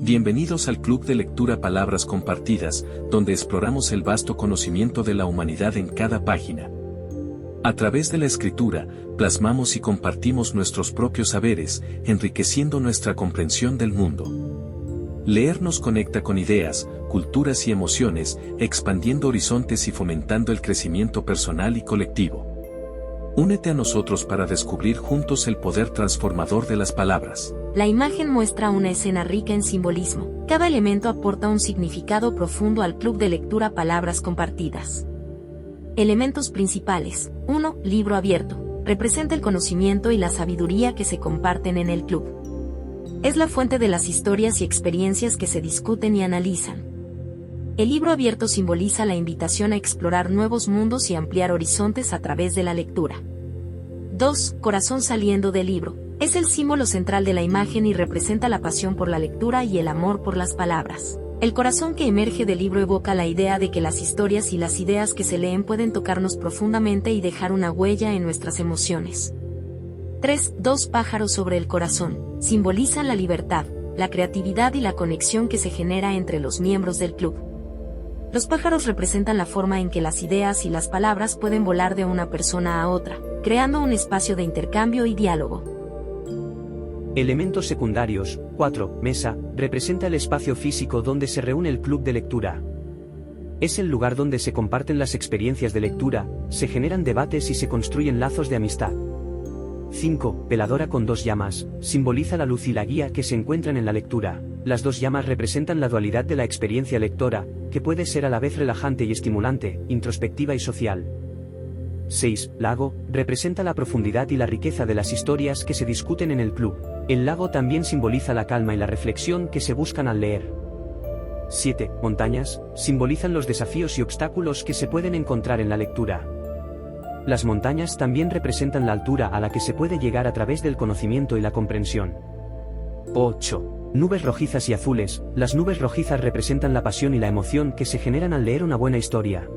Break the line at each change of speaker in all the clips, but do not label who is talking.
Bienvenidos al Club de Lectura Palabras Compartidas, donde exploramos el vasto conocimiento de la humanidad en cada página. A través de la escritura, plasmamos y compartimos nuestros propios saberes, enriqueciendo nuestra comprensión del mundo. Leer nos conecta con ideas, culturas y emociones, expandiendo horizontes y fomentando el crecimiento personal y colectivo. Únete a nosotros para descubrir juntos el poder transformador de las palabras.
La imagen muestra una escena rica en simbolismo. Cada elemento aporta un significado profundo al club de lectura Palabras Compartidas. Elementos principales. 1. Libro abierto. Representa el conocimiento y la sabiduría que se comparten en el club. Es la fuente de las historias y experiencias que se discuten y analizan. El libro abierto simboliza la invitación a explorar nuevos mundos y ampliar horizontes a través de la lectura. 2. Corazón saliendo del libro. Es el símbolo central de la imagen y representa la pasión por la lectura y el amor por las palabras. El corazón que emerge del libro evoca la idea de que las historias y las ideas que se leen pueden tocarnos profundamente y dejar una huella en nuestras emociones. 3. Dos pájaros sobre el corazón. Simbolizan la libertad, la creatividad y la conexión que se genera entre los miembros del club. Los pájaros representan la forma en que las ideas y las palabras pueden volar de una persona a otra, creando un espacio de intercambio y diálogo.
Elementos secundarios. 4. Mesa. Representa el espacio físico donde se reúne el club de lectura. Es el lugar donde se comparten las experiencias de lectura, se generan debates y se construyen lazos de amistad. 5. Veladora con dos llamas. Simboliza la luz y la guía que se encuentran en la lectura. Las dos llamas representan la dualidad de la experiencia lectora, que puede ser a la vez relajante y estimulante, introspectiva y social. 6. Lago. Representa la profundidad y la riqueza de las historias que se discuten en el club. El lago también simboliza la calma y la reflexión que se buscan al leer. 7. Montañas. Simbolizan los desafíos y obstáculos que se pueden encontrar en la lectura. Las montañas también representan la altura a la que se puede llegar a través del conocimiento y la comprensión. 8. Nubes rojizas y azules. Las nubes rojizas representan la pasión y la emoción que se generan al leer una buena historia.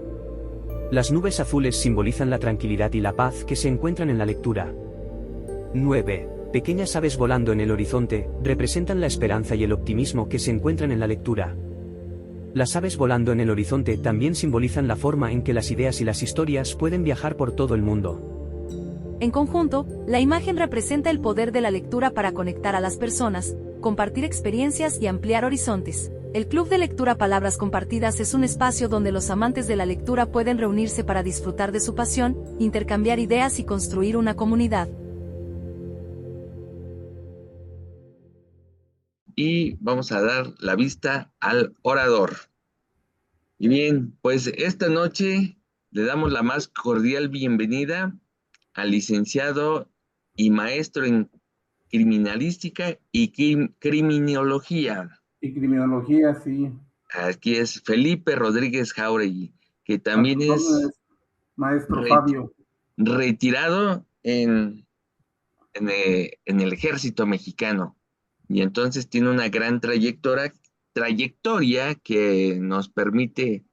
Las nubes azules simbolizan la tranquilidad y la paz que se encuentran en la lectura. 9. Pequeñas aves volando en el horizonte, representan la esperanza y el optimismo que se encuentran en la lectura. Las aves volando en el horizonte también simbolizan la forma en que las ideas y las historias pueden viajar por todo el mundo.
En conjunto, la imagen representa el poder de la lectura para conectar a las personas, compartir experiencias y ampliar horizontes. El Club de Lectura Palabras Compartidas es un espacio donde los amantes de la lectura pueden reunirse para disfrutar de su pasión, intercambiar ideas y construir una comunidad.
Y vamos a dar la vista al orador. Y bien, pues esta noche le damos la más cordial bienvenida al licenciado y maestro en criminalística y criminología.
Y criminología, sí.
Aquí es Felipe Rodríguez Jauregui, que también es
maestro Fabio.
retirado en el ejército mexicano. Y entonces tiene una gran trayectoria que nos permite,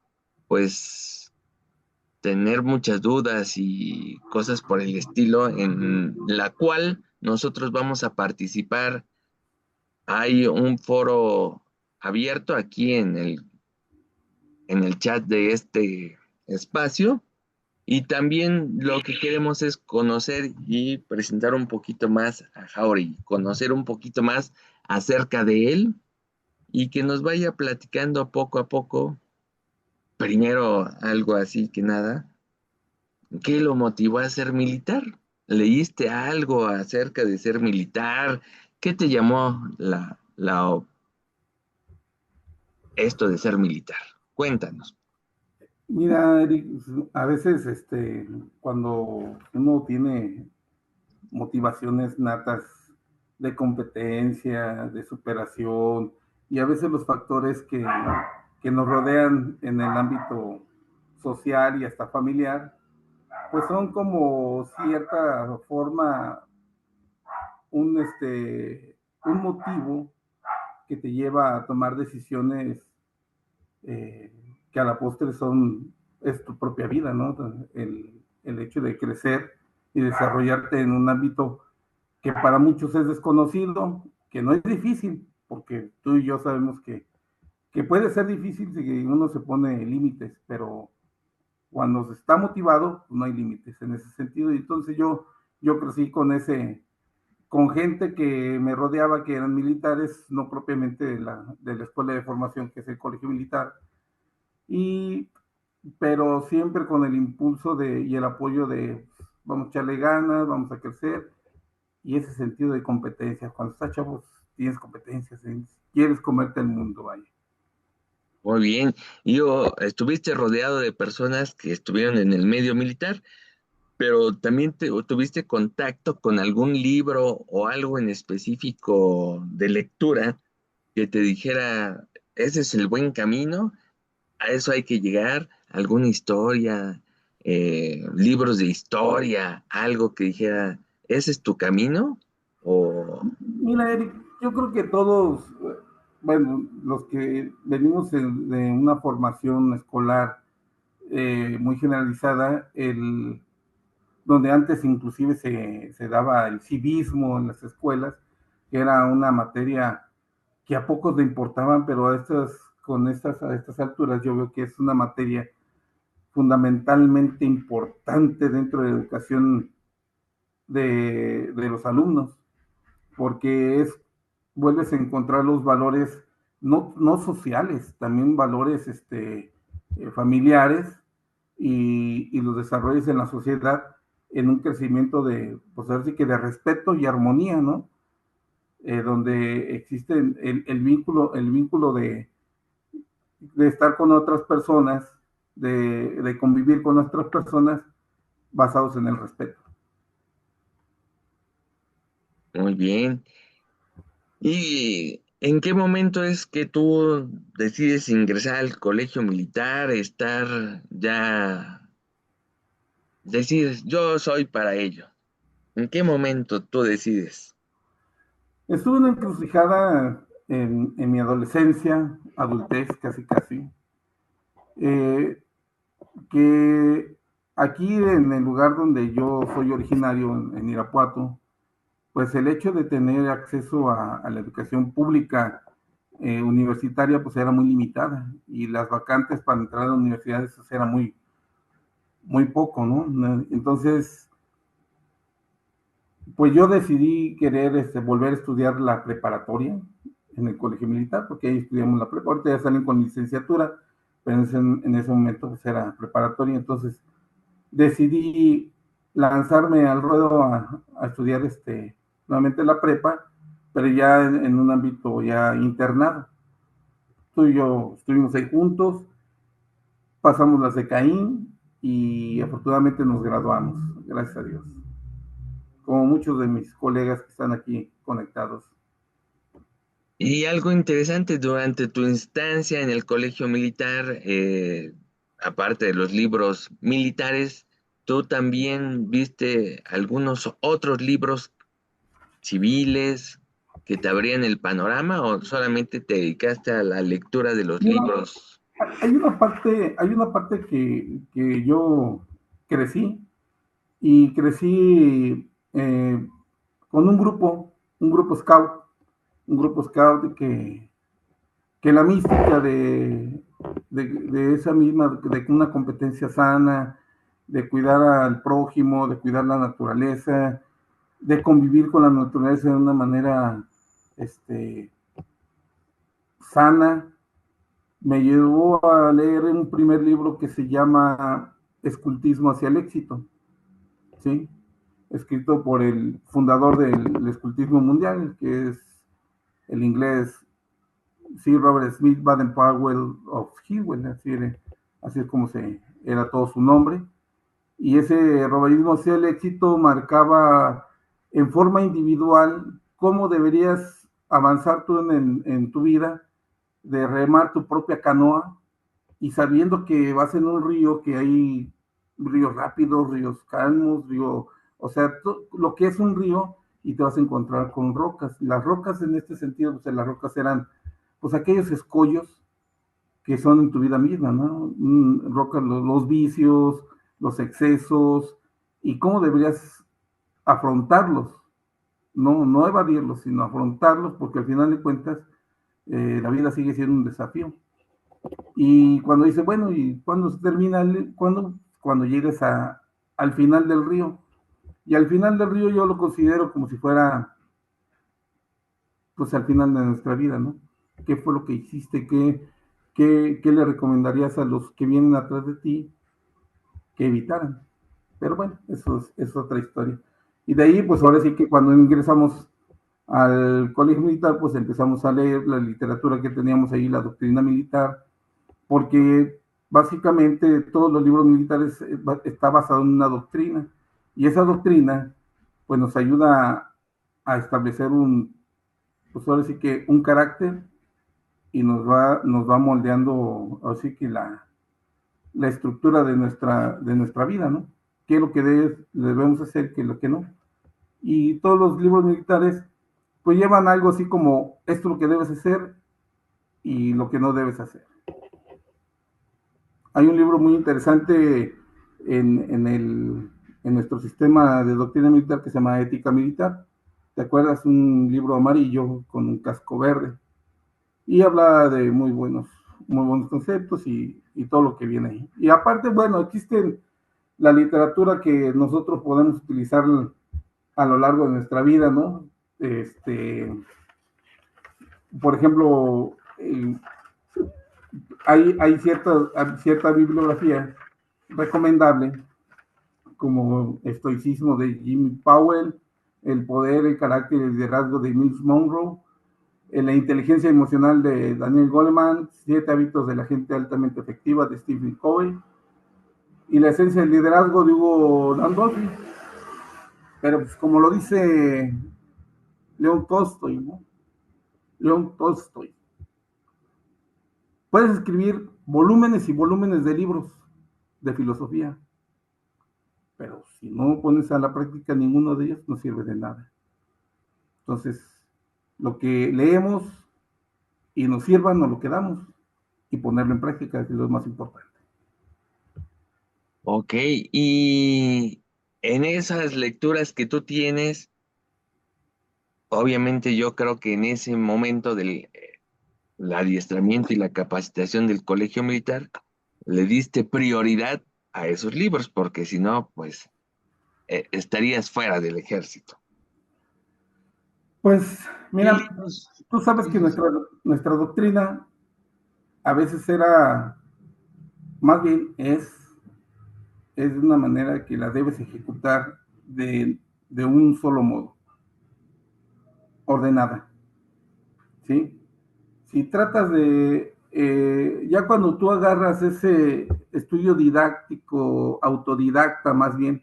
pues, tener muchas dudas y cosas por el estilo, en la cual nosotros vamos a participar. Hay un foro abierto aquí en el chat de este espacio. Y también lo que queremos es conocer y presentar un poquito más a Jauregui, conocer un poquito más acerca de él y que nos vaya platicando poco a poco. Primero, algo así que nada, ¿qué lo motivó a ser militar? ¿Leíste algo acerca de ser militar? ¿Qué te llamó esto de ser militar? Cuéntanos.
Mira, Eric, a veces cuando uno tiene motivaciones natas de competencia, de superación, y a veces los factores que nos rodean en el ámbito social y hasta familiar, pues son como cierta forma un motivo que te lleva a tomar decisiones que a la postre es tu propia vida, ¿no? El hecho de crecer y desarrollarte en un ámbito que para muchos es desconocido, que no es difícil, porque tú y yo sabemos que puede ser difícil si uno se pone límites, pero cuando se está motivado, pues no hay límites en ese sentido. Y entonces yo crecí con gente que me rodeaba, que eran militares, no propiamente de la escuela de formación, que es el colegio militar, pero siempre con el impulso y el apoyo de vamos a echarle ganas, vamos a crecer, y ese sentido de competencia. Cuando estás chavo, tienes competencias, quieres comerte el mundo, vaya.
Muy bien. Estuviste rodeado de personas que estuvieron en el medio militar, pero también tuviste contacto con algún libro o algo en específico de lectura que te dijera, ese es el buen camino, a eso hay que llegar, alguna historia, libros de historia, algo que dijera, ese es tu camino, o
Mira, Eric, yo creo que todos, bueno, los que venimos de una formación escolar muy generalizada, donde antes inclusive se daba el civismo en las escuelas, que era una materia que a pocos le importaban, pero a estas alturas yo veo que es una materia fundamentalmente importante dentro de la educación de los alumnos, porque vuelves a encontrar los valores no sociales, también valores familiares y los desarrollos en la sociedad en un crecimiento pues así que de respeto y armonía, ¿no? Donde existe el vínculo de estar con otras personas, de convivir con otras personas basados en el respeto.
muy bien. ¿Y en qué momento es que tú decides ingresar al colegio militar, decides, yo soy para ello? ¿En qué momento tú decides?
Estuve en una encrucijada en mi adolescencia, adultez, casi casi, eh, que aquí en el lugar donde yo soy originario, en Irapuato, pues el hecho de tener acceso a la educación pública universitaria pues era muy limitada y las vacantes para entrar a las universidades pues, era muy, muy poco, ¿no? Entonces, pues yo decidí querer volver a estudiar la preparatoria en el colegio militar, porque ahí estudiamos la prepa. Ahorita ya salen con licenciatura, pero en ese momento pues era preparatoria. Entonces decidí lanzarme al ruedo a estudiar nuevamente la prepa, pero ya en un ámbito ya internado. Tú y yo estuvimos ahí juntos, pasamos las de Caín y afortunadamente nos graduamos, gracias a Dios, como muchos de mis colegas que están aquí conectados.
Y algo interesante, durante tu instancia en el colegio militar, aparte de los libros militares, tú también viste algunos otros libros civiles que te abrían el panorama, o solamente te dedicaste a la lectura de los
Mira,
libros.
hay una parte que yo crecí y crecí con un grupo scout que la mística de esa misma, de una competencia sana, de cuidar al prójimo, de cuidar la naturaleza, de convivir con la naturaleza de una manera sana, me llevó a leer un primer libro que se llama Escultismo hacia el éxito, ¿sí? Escrito por el fundador del escultismo mundial, que es el inglés C. Robert Smith Baden-Powell of Hewell, así es como era todo su nombre. Y ese roballismo hacia el éxito marcaba en forma individual cómo deberías avanzar tú en tu vida, de remar tu propia canoa y sabiendo que vas en un río, que hay ríos rápidos, ríos calmos, o sea, lo que es un río, y te vas a encontrar con rocas. Las rocas en este sentido, pues las rocas eran pues aquellos escollos que son en tu vida misma, ¿no? Rocas, los vicios, los excesos, y cómo deberías afrontarlos, no evadirlos, sino afrontarlos, porque al final de cuentas La vida sigue siendo un desafío. Y cuando dice, bueno, ¿y cuándo se termina? Cuando llegues al final del río. Y al final del río yo lo considero como si fuera, pues al final de nuestra vida, ¿no? ¿Qué fue lo que hiciste? ¿Qué le recomendarías a los que vienen atrás de ti que evitaran? Pero bueno, es otra historia. Y de ahí, pues ahora sí que cuando ingresamos al colegio militar, pues empezamos a leer la literatura que teníamos ahí, la doctrina militar, porque básicamente todos los libros militares está basado en una doctrina, y esa doctrina pues nos ayuda a establecer pues ahora sí que un carácter, y nos va moldeando así que la estructura de nuestra vida, ¿no? ¿Qué es lo que debemos hacer, qué es lo que no? Y todos los libros militares pues llevan algo así como esto es lo que debes hacer y lo que no debes hacer. Hay un libro muy interesante en nuestro sistema de doctrina militar que se llama Ética Militar. ¿Te acuerdas? Un libro amarillo con un casco verde. Y habla de muy buenos conceptos y todo lo que viene ahí. Y aparte, bueno, existe la literatura que nosotros podemos utilizar a lo largo de nuestra vida, ¿no? Por ejemplo, hay cierta bibliografía recomendable, como Estoicismo de Jimmy Powell, El poder, el carácter y el liderazgo de Miles Monroe, La inteligencia emocional de Daniel Goleman, 7 hábitos de la gente altamente efectiva de Stephen Covey, y La esencia del liderazgo de Hugo Landolfi. Pero pues como lo dice León Tolstoy, ¿no? León Tolstoy. Puedes escribir volúmenes y volúmenes de libros de filosofía, pero si no pones a la práctica ninguno de ellos, no sirve de nada. Entonces, lo que leemos y nos sirva, nos lo quedamos, y ponerlo en práctica es lo más importante.
Ok, y en esas lecturas que tú tienes, obviamente yo creo que en ese momento del el adiestramiento y la capacitación del colegio militar, le diste prioridad a esos libros, porque si no, pues estarías fuera del ejército.
Pues,
¿Qué
mira,
libros?
tú sabes que nuestra doctrina a veces era, más bien es de una manera que la debes ejecutar de un solo modo, ordenada, ¿sí? Si tratas ya cuando tú agarras ese estudio didáctico, autodidacta más bien,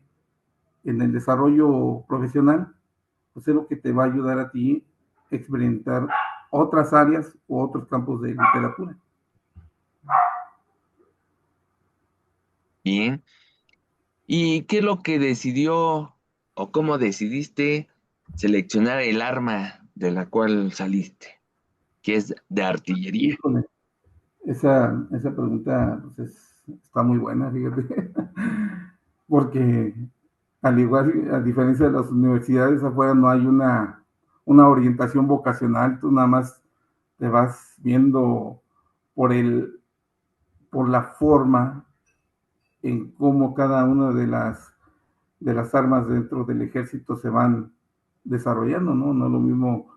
en el desarrollo profesional, pues es lo que te va a ayudar a ti a experimentar otras áreas u otros campos de literatura.
Bien. ¿Y qué es lo que decidió o cómo decidiste seleccionar el arma de la cual saliste, que es de artillería?
Híjole, esa pregunta pues está muy buena, fíjate, porque al igual, a diferencia de las universidades afuera, no hay una orientación vocacional, tú nada más te vas viendo por por la forma en cómo cada una de las armas dentro del ejército se van desarrollando, ¿no? No es lo mismo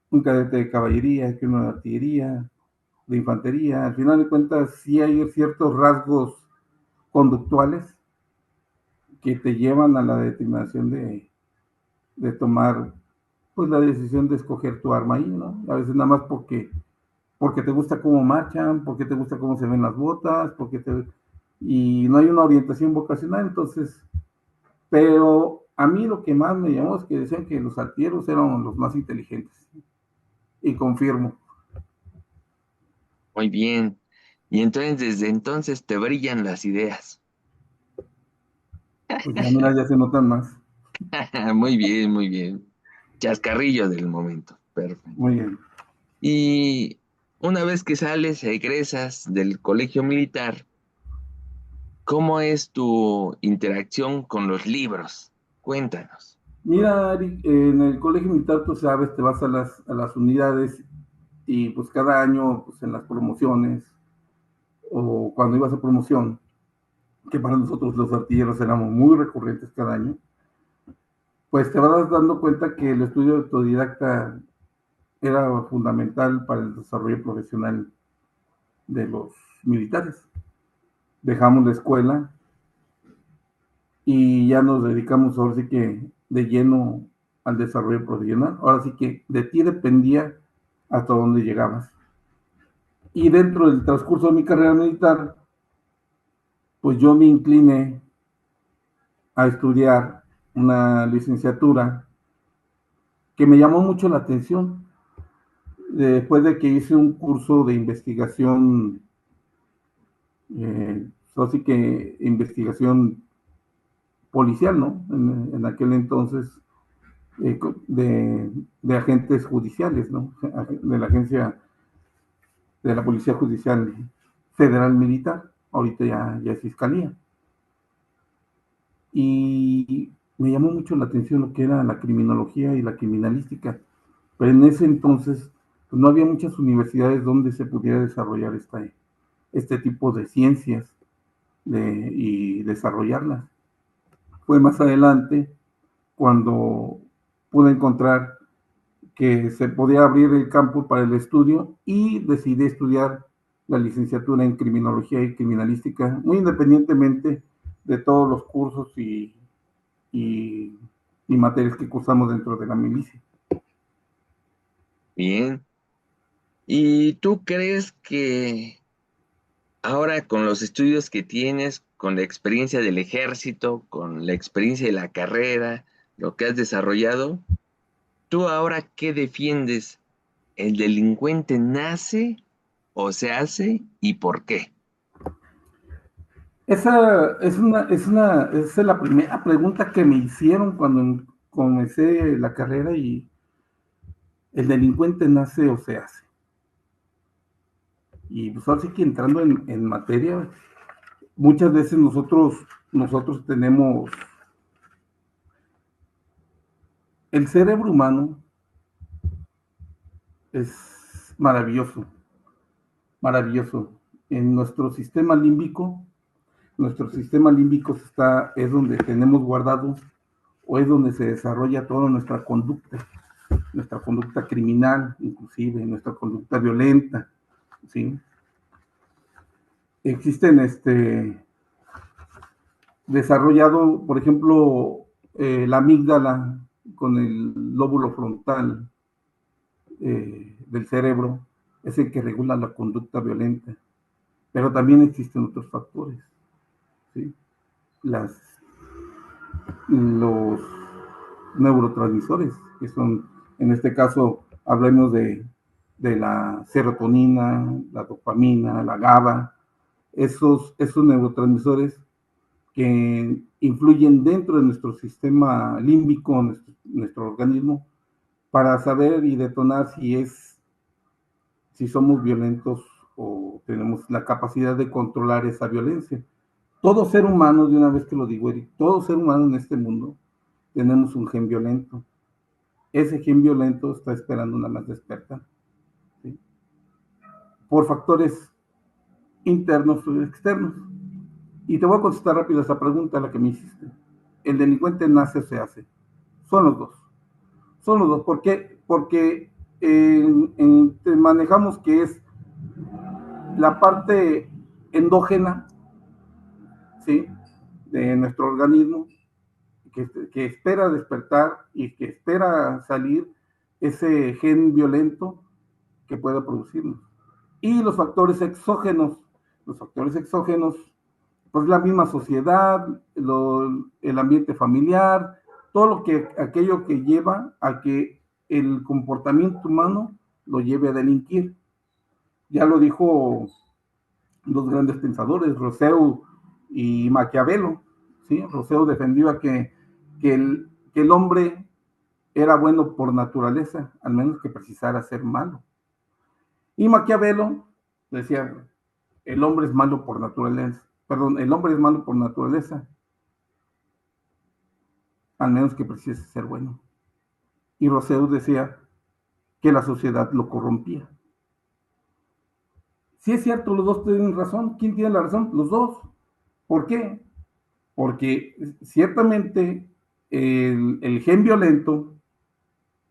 un cadete de caballería que uno de artillería, de infantería. Al final de cuentas, sí hay ciertos rasgos conductuales que te llevan a la determinación de tomar pues la decisión de escoger tu arma ahí, ¿no? A veces nada más porque te gusta cómo marchan, porque te gusta cómo se ven las botas, y no hay una orientación vocacional, entonces, pero a mí lo que más me llamó es que decían que los artilleros eran los más inteligentes, y confirmo.
Muy bien. Y entonces desde entonces te brillan las ideas.
Pues ya mira, ya se notan más.
Muy bien, muy bien. Chascarrillo del momento. Perfecto.
Muy bien.
Y una vez que sales, egresas del colegio militar, ¿cómo es tu interacción con los libros? Cuéntanos.
Mira, Eric, en el colegio militar, tú sabes, te vas a las unidades Y pues cada año, pues en las promociones, o cuando ibas a promoción, que para nosotros los artilleros éramos muy recurrentes cada año, pues te vas dando cuenta que el estudio autodidacta era fundamental para el desarrollo profesional de los militares. Dejamos la escuela y ya nos dedicamos ahora sí que de lleno al desarrollo profesional. Ahora sí que de ti dependía hasta dónde llegabas. Y dentro del transcurso de mi carrera militar, pues yo me incliné a estudiar una licenciatura que me llamó mucho la atención. Después de que hice un curso de investigación, así que investigación policial, ¿no? En aquel entonces, de agentes judiciales, ¿no? De la agencia de la Policía Judicial Federal Militar, ahorita ya es Fiscalía. Y me llamó mucho la atención lo que era la criminología y la criminalística, pero en ese entonces pues no había muchas universidades donde se pudiera desarrollar este tipo de ciencias y desarrollarlas. Fue más adelante cuando pude encontrar que se podía abrir el campo para el estudio y decidí estudiar la licenciatura en criminología y criminalística, muy independientemente de todos los cursos y materias que cursamos dentro de la milicia.
Bien. ¿Y tú crees que ahora con los estudios que tienes, con la experiencia del ejército, con la experiencia de la carrera, lo que has desarrollado, tú ahora qué defiendes? ¿El delincuente nace o se hace y por qué?
Esa es la primera pregunta que me hicieron cuando comencé la carrera, y el delincuente nace o se hace. Y pues ahora sí que entrando en materia, muchas veces nosotros tenemos el cerebro humano, es maravilloso, maravilloso. En nuestro sistema límbico es donde tenemos guardado, o es donde se desarrolla toda nuestra conducta criminal, inclusive nuestra conducta violenta, ¿sí? Existen desarrollado, por ejemplo, la amígdala con el lóbulo frontal del cerebro, es el que regula la conducta violenta, pero también existen otros factores, ¿sí? Los neurotransmisores, que son, en este caso, hablemos de la serotonina, la dopamina, la GABA, esos neurotransmisores que influyen dentro de nuestro sistema límbico, nuestro organismo, para saber y detonar si somos violentos o tenemos la capacidad de controlar esa violencia. Todo ser humano, de una vez que lo digo, Eric, todo ser humano en este mundo tenemos un gen violento. Ese gen violento está esperando nada más despertar, ¿sí? Por factores internos o externos. Y te voy a contestar rápido esa pregunta, la que me hiciste. ¿El delincuente nace o se hace? Son los dos. Son los dos. ¿Por qué? Porque manejamos que es la parte endógena, ¿sí?, de nuestro organismo, que espera despertar y que espera salir ese gen violento que pueda producirnos. Y los factores exógenos, pues la misma sociedad, el ambiente familiar, aquello que lleva a que el comportamiento humano lo lleve a delinquir. Ya lo dijo dos grandes pensadores, Rousseau y Maquiavelo, ¿sí? Rousseau defendía que el hombre era bueno por naturaleza, al menos que precisara ser malo. Y Maquiavelo decía, el hombre es malo por naturaleza, al menos que precise ser bueno. Y Rousseau decía que la sociedad lo corrompía. Sí es cierto, los dos tienen razón. ¿Quién tiene la razón? Los dos. ¿Por qué? Porque ciertamente el gen violento,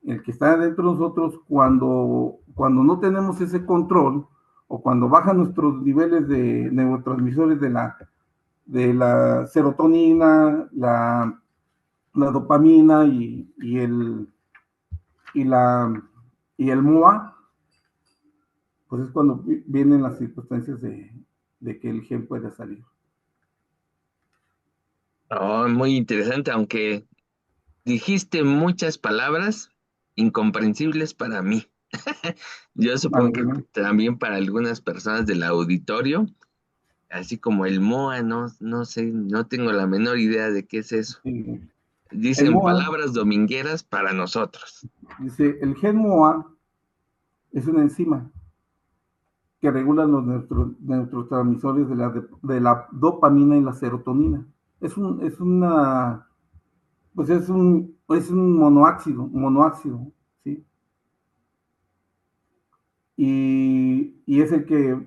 el que está dentro de nosotros, cuando no tenemos ese control o cuando bajan nuestros niveles de neurotransmisores de la serotonina, la dopamina y, la, y el MOA, pues es cuando vienen las circunstancias de que el gen pueda salir.
Oh, muy interesante, aunque dijiste muchas palabras incomprensibles para mí. Yo
A
supongo
ver,
que
¿no?
también para algunas personas del auditorio, así como el MOA, no sé, no tengo la menor idea de qué es eso.
Sí. El
Dicen
MOA,
palabras domingueras para nosotros.
dice, el gen MOA es una enzima que regula los neurotransmisores de la dopamina y la serotonina. Es un monoácido, ¿sí? Y es el que,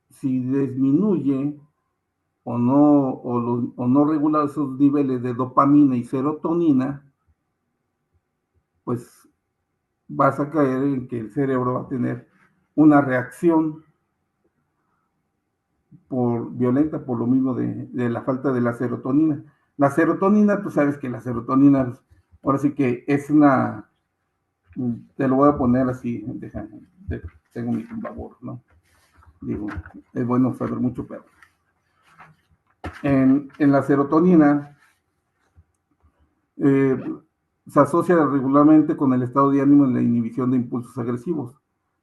si disminuye o no regula esos niveles de dopamina y serotonina, pues vas a caer en que el cerebro va a tener una reacción violenta por lo mismo de la falta de la serotonina. La serotonina, tú sabes que la serotonina, ahora sí que es te lo voy a poner así, tengo mi favor, ¿no? Digo, es bueno saber mucho, pero en la serotonina eh, se asocia regularmente con el estado de ánimo en la inhibición de impulsos agresivos.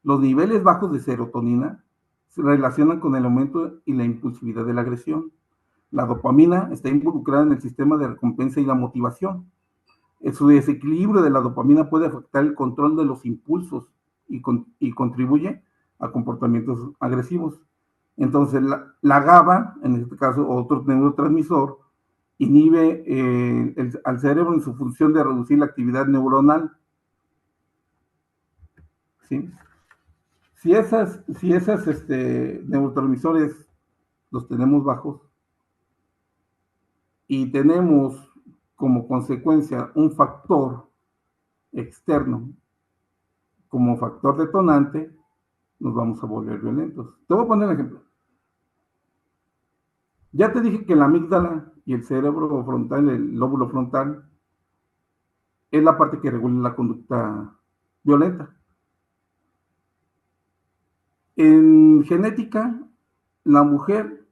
Los niveles bajos de serotonina se relacionan con el aumento y la impulsividad de la agresión. La dopamina está involucrada en el sistema de recompensa y la motivación. Su desequilibrio de la dopamina puede afectar el control de los impulsos y contribuye a comportamientos agresivos. Entonces, la GABA, en este caso otro neurotransmisor, inhibe al cerebro en su función de reducir la actividad neuronal. ¿Sí? Si esas neurotransmisores los tenemos bajos y tenemos como consecuencia un factor externo como factor detonante, nos vamos a volver violentos. Te voy a poner un ejemplo. Ya te dije que la amígdala y el cerebro frontal, el lóbulo frontal, es la parte que regula la conducta violenta. En genética, la mujer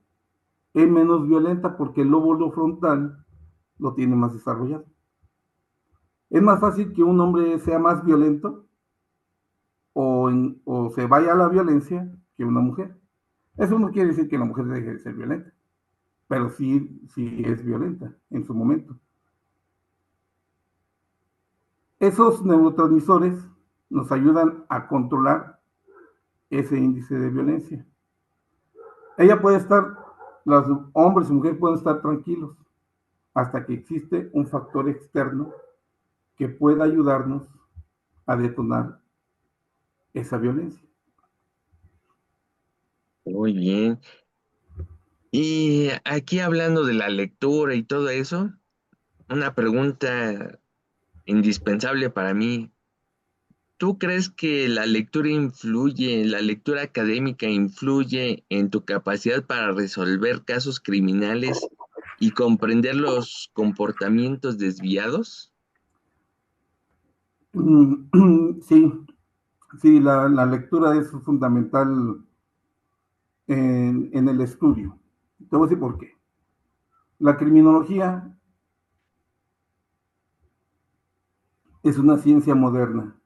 es menos violenta porque el lóbulo frontal lo tiene más desarrollado. Es más fácil que un hombre sea más violento o se vaya a la violencia que una mujer. Eso no quiere decir que la mujer deje de ser violenta, pero sí es violenta en su momento. Esos neurotransmisores nos ayudan a controlar ese índice de violencia. Los hombres y mujeres pueden estar tranquilos hasta que existe un factor externo que pueda ayudarnos a detonar esa violencia.
Muy bien. Y aquí hablando de la lectura y todo eso, una pregunta indispensable para mí. ¿Tú crees que la lectura académica influye en tu capacidad para resolver casos criminales y comprender los comportamientos desviados?
Sí, sí, la lectura es fundamental en el estudio. Te voy a decir por qué. La criminología es una ciencia moderna.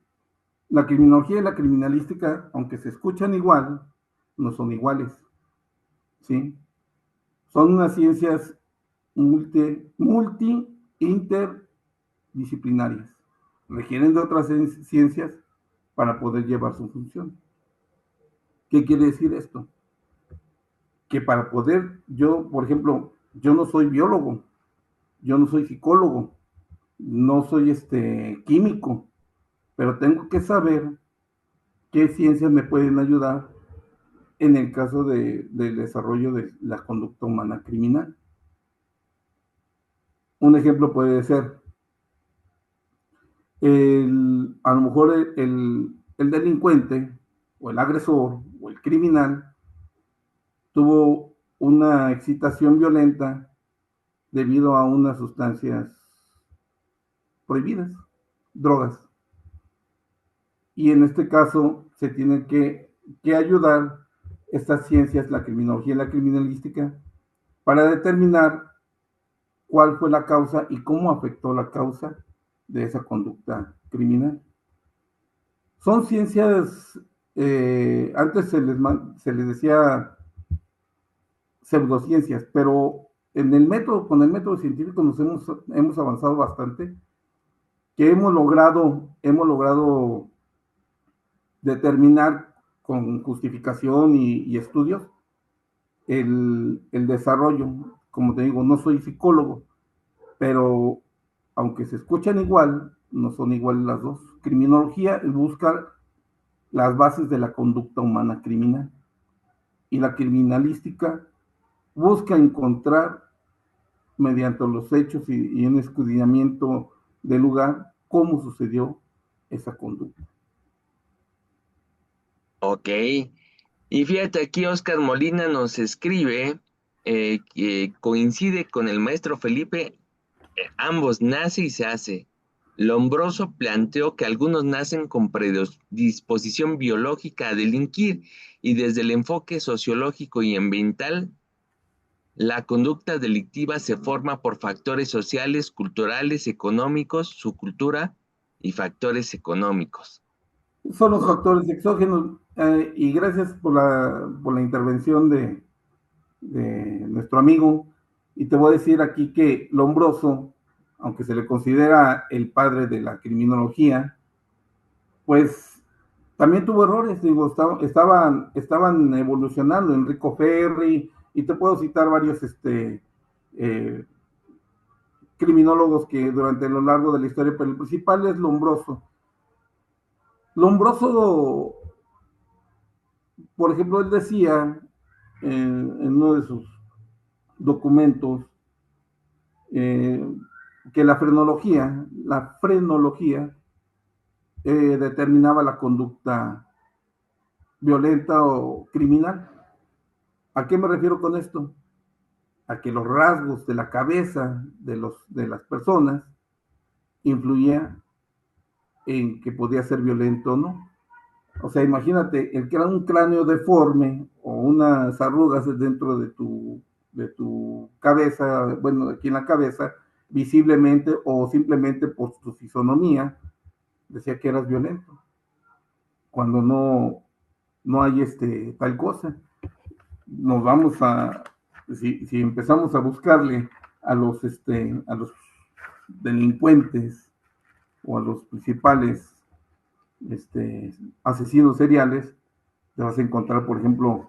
La criminología y la criminalística, aunque se escuchan igual, no son iguales, ¿sí? Son unas ciencias interdisciplinarias. Requieren de otras ciencias para poder llevar su función. ¿Qué quiere decir esto? Que para poder, por ejemplo, yo no soy biólogo, yo no soy psicólogo, no soy químico, pero tengo que saber qué ciencias me pueden ayudar en el caso del desarrollo de la conducta humana criminal. Un ejemplo puede ser, a lo mejor el delincuente o el agresor o el criminal tuvo una excitación violenta debido a unas sustancias prohibidas, drogas. Y en este caso se tiene que ayudar estas ciencias, la criminología y la criminalística, para determinar cuál fue la causa y cómo afectó la causa de esa conducta criminal. Son ciencias, antes se les decía pseudociencias, pero con el método científico hemos avanzado bastante, que hemos logrado determinar con justificación y estudios el desarrollo. Como te digo, no soy psicólogo, pero aunque se escuchan igual, no son iguales las dos. Criminología busca las bases de la conducta humana criminal y la criminalística busca encontrar mediante los hechos y un escudriñamiento del lugar cómo sucedió esa conducta.
Ok. Y fíjate, aquí Oscar Molina nos escribe que coincide con el maestro Felipe, ambos nace y se hace. Lombroso planteó que algunos nacen con predisposición biológica a delinquir y desde el enfoque sociológico y ambiental, la conducta delictiva se forma por factores sociales, culturales, económicos, su cultura y factores económicos.
Son los factores exógenos, y gracias por la intervención de nuestro amigo. Y te voy a decir aquí que Lombroso, aunque se le considera el padre de la criminología, pues también tuvo errores. Digo, estaban evolucionando. Enrico Ferri, y te puedo citar varios criminólogos que durante lo largo de la historia, pero el principal es Lombroso. Lombroso, por ejemplo, él decía en uno de sus documentos que la frenología determinaba la conducta violenta o criminal. ¿A qué me refiero con esto? A que los rasgos de la cabeza de las personas influían en que podía ser violento o no. O sea, imagínate, el que era un cráneo deforme o unas arrugas dentro de tu cabeza, bueno, aquí en la cabeza, visiblemente o simplemente por tu fisonomía, decía que eras violento, cuando no hay tal cosa. Nos vamos si empezamos a buscarle a los delincuentes o a los principales asesinos seriales, te vas a encontrar, por ejemplo,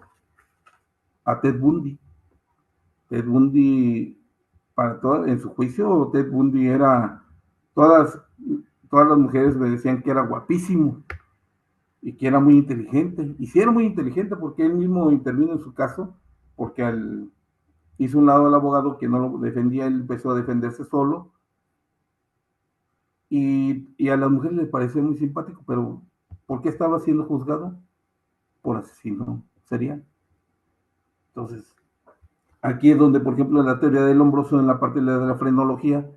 a Ted Bundy. Ted Bundy, en su juicio, Ted Bundy era, todas las mujeres me decían que era guapísimo y que era muy inteligente. Y sí era muy inteligente, porque él mismo intervino en su caso, porque hizo un lado al abogado que no lo defendía, él empezó a defenderse solo. Y a las mujeres les parecía muy simpático, pero ¿por qué estaba siendo juzgado? Por asesino serial. Entonces, aquí es donde, por ejemplo, la teoría del Lombroso, en la parte de la frenología,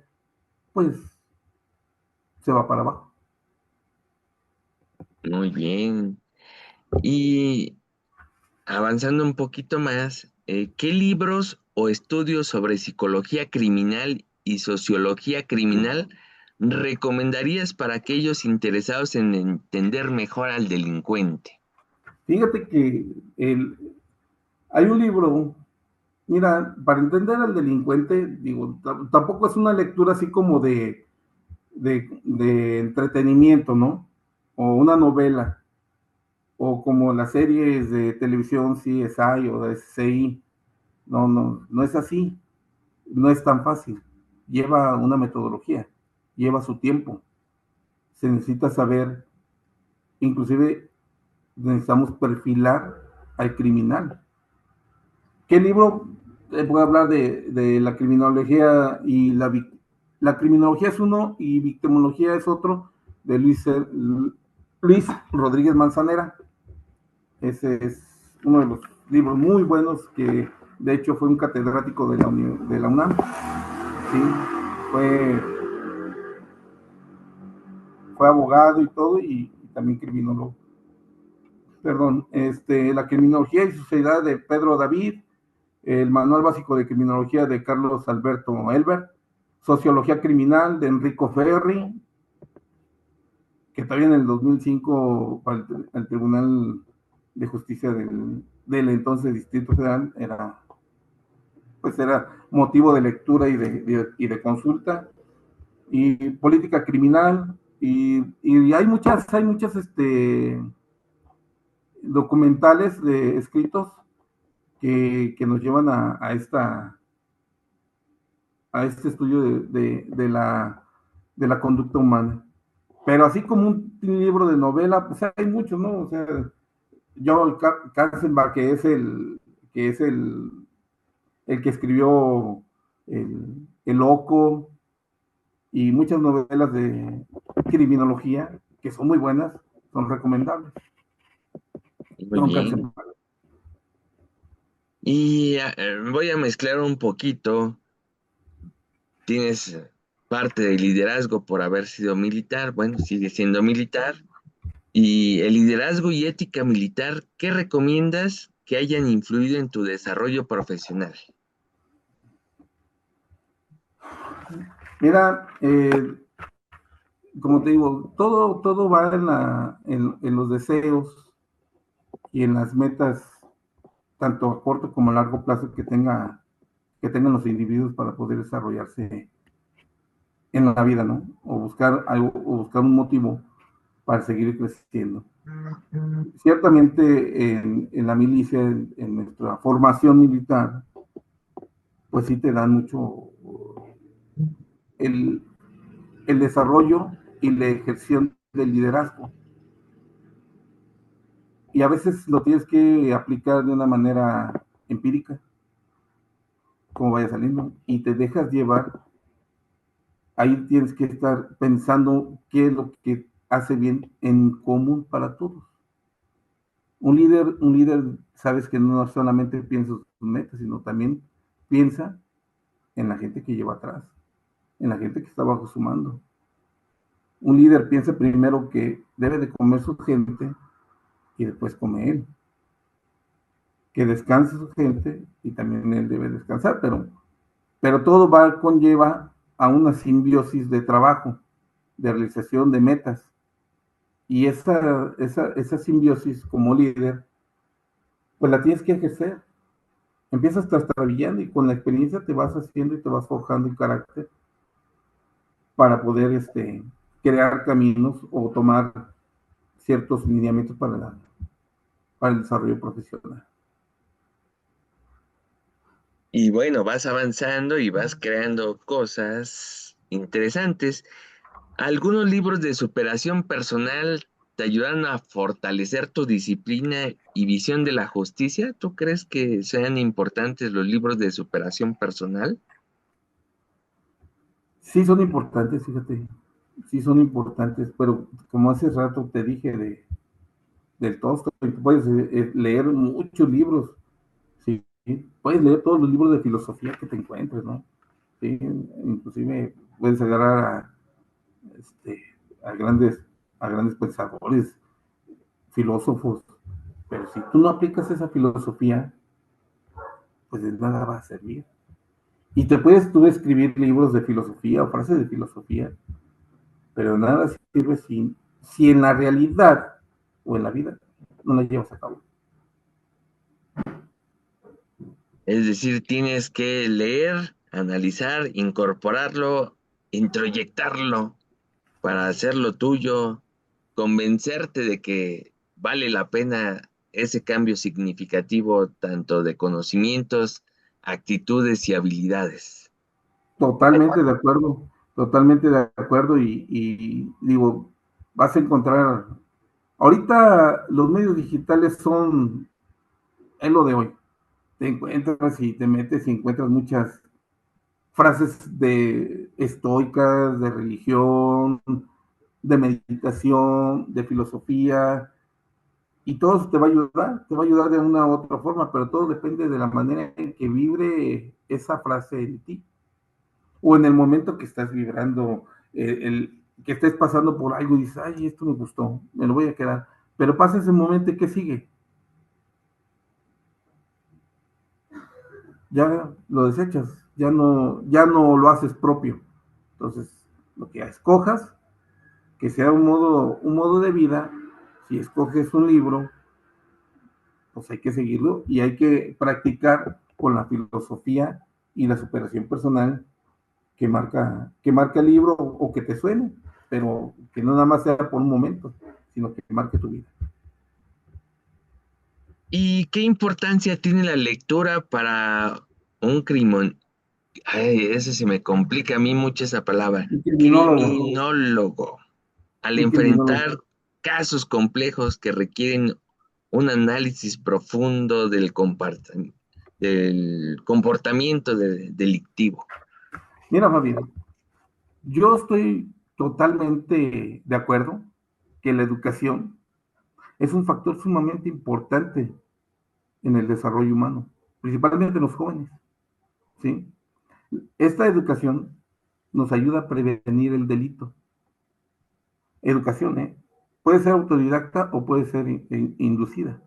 pues se va para abajo.
Muy bien. Y avanzando un poquito más, ¿qué libros o estudios sobre psicología criminal y sociología criminal recomendarías para aquellos interesados en entender mejor al delincuente?
Fíjate que hay un libro, mira, para entender al delincuente, digo, tampoco es una lectura así como de entretenimiento, ¿no? O una novela, o como las series de televisión CSI o de SCI. No es así, no es tan fácil. Lleva una metodología, lleva su tiempo. Se necesita saber, inclusive necesitamos perfilar al criminal. ¿Qué libro? Voy a hablar de la criminología y la criminología es uno y victimología es otro, de Luis Rodríguez Manzanera. Ese es uno de los libros muy buenos que de hecho fue un catedrático de la UNAM. Sí, fue abogado y todo, y también criminólogo. Perdón, la criminología y sociedad de Pedro David, el manual básico de criminología de Carlos Alberto Elbert, sociología criminal de Enrico Ferri, que todavía en el 2005 al Tribunal de Justicia del entonces Distrito Federal era motivo de lectura y de consulta, y política criminal, y hay muchas documentales escritos que nos llevan a este estudio de la conducta humana. Pero así como un libro de novela, pues hay muchos, ¿no? O sea, Joel Katzenbach, que es el que escribió El Loco, y muchas novelas de criminología que son muy buenas, son recomendables.
Muy bien. Y voy a mezclar un poquito. Tienes parte de liderazgo por haber sido militar, bueno, sigue siendo militar. Y el liderazgo y ética militar, ¿qué recomiendas que hayan influido en tu desarrollo profesional?
Mira, como te digo, todo va en los deseos y en las metas, tanto a corto como a largo plazo, que tengan los individuos para poder desarrollarse en la vida, ¿no? O buscar un motivo para seguir creciendo. Ciertamente en la milicia, en nuestra formación militar, pues sí te dan mucho el desarrollo y la ejerción del liderazgo. Y a veces lo tienes que aplicar de una manera empírica, como vaya saliendo, y te dejas llevar. Ahí tienes que estar pensando qué es lo que hace bien en común para todos. Un líder, sabes que no solamente piensa en sus metas, sino también piensa en la gente que lleva atrás, en la gente que está bajo su mando. Un líder piensa primero que debe de comer su gente y después come él. Que descanse su gente y también él debe descansar, pero todo conlleva a una simbiosis de trabajo, de realización de metas. Y esa simbiosis como líder, pues la tienes que ejercer. Empiezas trastabillando y con la experiencia te vas haciendo y te vas forjando el carácter para poder crear caminos o tomar ciertos lineamientos para el desarrollo profesional.
Y bueno, vas avanzando y vas creando cosas interesantes. ¿Algunos libros de superación personal te ayudan a fortalecer tu disciplina y visión de la justicia? ¿Tú crees que sean importantes los libros de superación personal?
Sí son importantes, fíjate. Sí son importantes, pero como hace rato te dije del Tolstoy, puedes leer muchos libros, ¿sí? Puedes leer todos los libros de filosofía que te encuentres, ¿no? ¿Sí? Inclusive puedes agarrar a grandes pensadores, filósofos, pero si tú no aplicas esa filosofía, pues de nada va a servir. Y te puedes tú escribir libros de filosofía o frases de filosofía, pero nada sirve si en la realidad o en la vida no la llevas a cabo.
Es decir, tienes que leer, analizar, incorporarlo, introyectarlo para hacerlo tuyo, convencerte de que vale la pena ese cambio significativo tanto de conocimientos, actitudes y habilidades.
Totalmente de acuerdo, y digo, vas a encontrar, ahorita los medios digitales son es lo de hoy. Te encuentras y te metes y encuentras muchas frases de estoicas, de religión, de meditación, de filosofía, y todo eso te va a ayudar de una u otra forma, pero todo depende de la manera en que vibre esa frase en ti, o en el momento que estás vibrando, que estés pasando por algo y dices, ay, esto me gustó, me lo voy a quedar, pero pasa ese momento y ¿qué sigue? Ya lo desechas, ya no lo haces propio. Entonces, lo que escojas, que sea un modo de vida, si escoges un libro, pues hay que seguirlo y hay que practicar con la filosofía y la superación personal que marca el libro o que te suene, pero que no nada más sea por un momento, sino que marque tu vida.
¿Y qué importancia tiene la lectura para un crimen? Ay, ese se me complica a mí mucho esa palabra.
Y criminólogo,
Criminólogo. Al
y criminólogo.
enfrentar casos complejos que requieren un análisis profundo del comportamiento delictivo.
Mira, Fabián, yo estoy totalmente de acuerdo que la educación es un factor sumamente importante en el desarrollo humano, principalmente en los jóvenes, ¿sí? Esta educación nos ayuda a prevenir el delito. Educación, ¿eh? Puede ser autodidacta o puede ser inducida.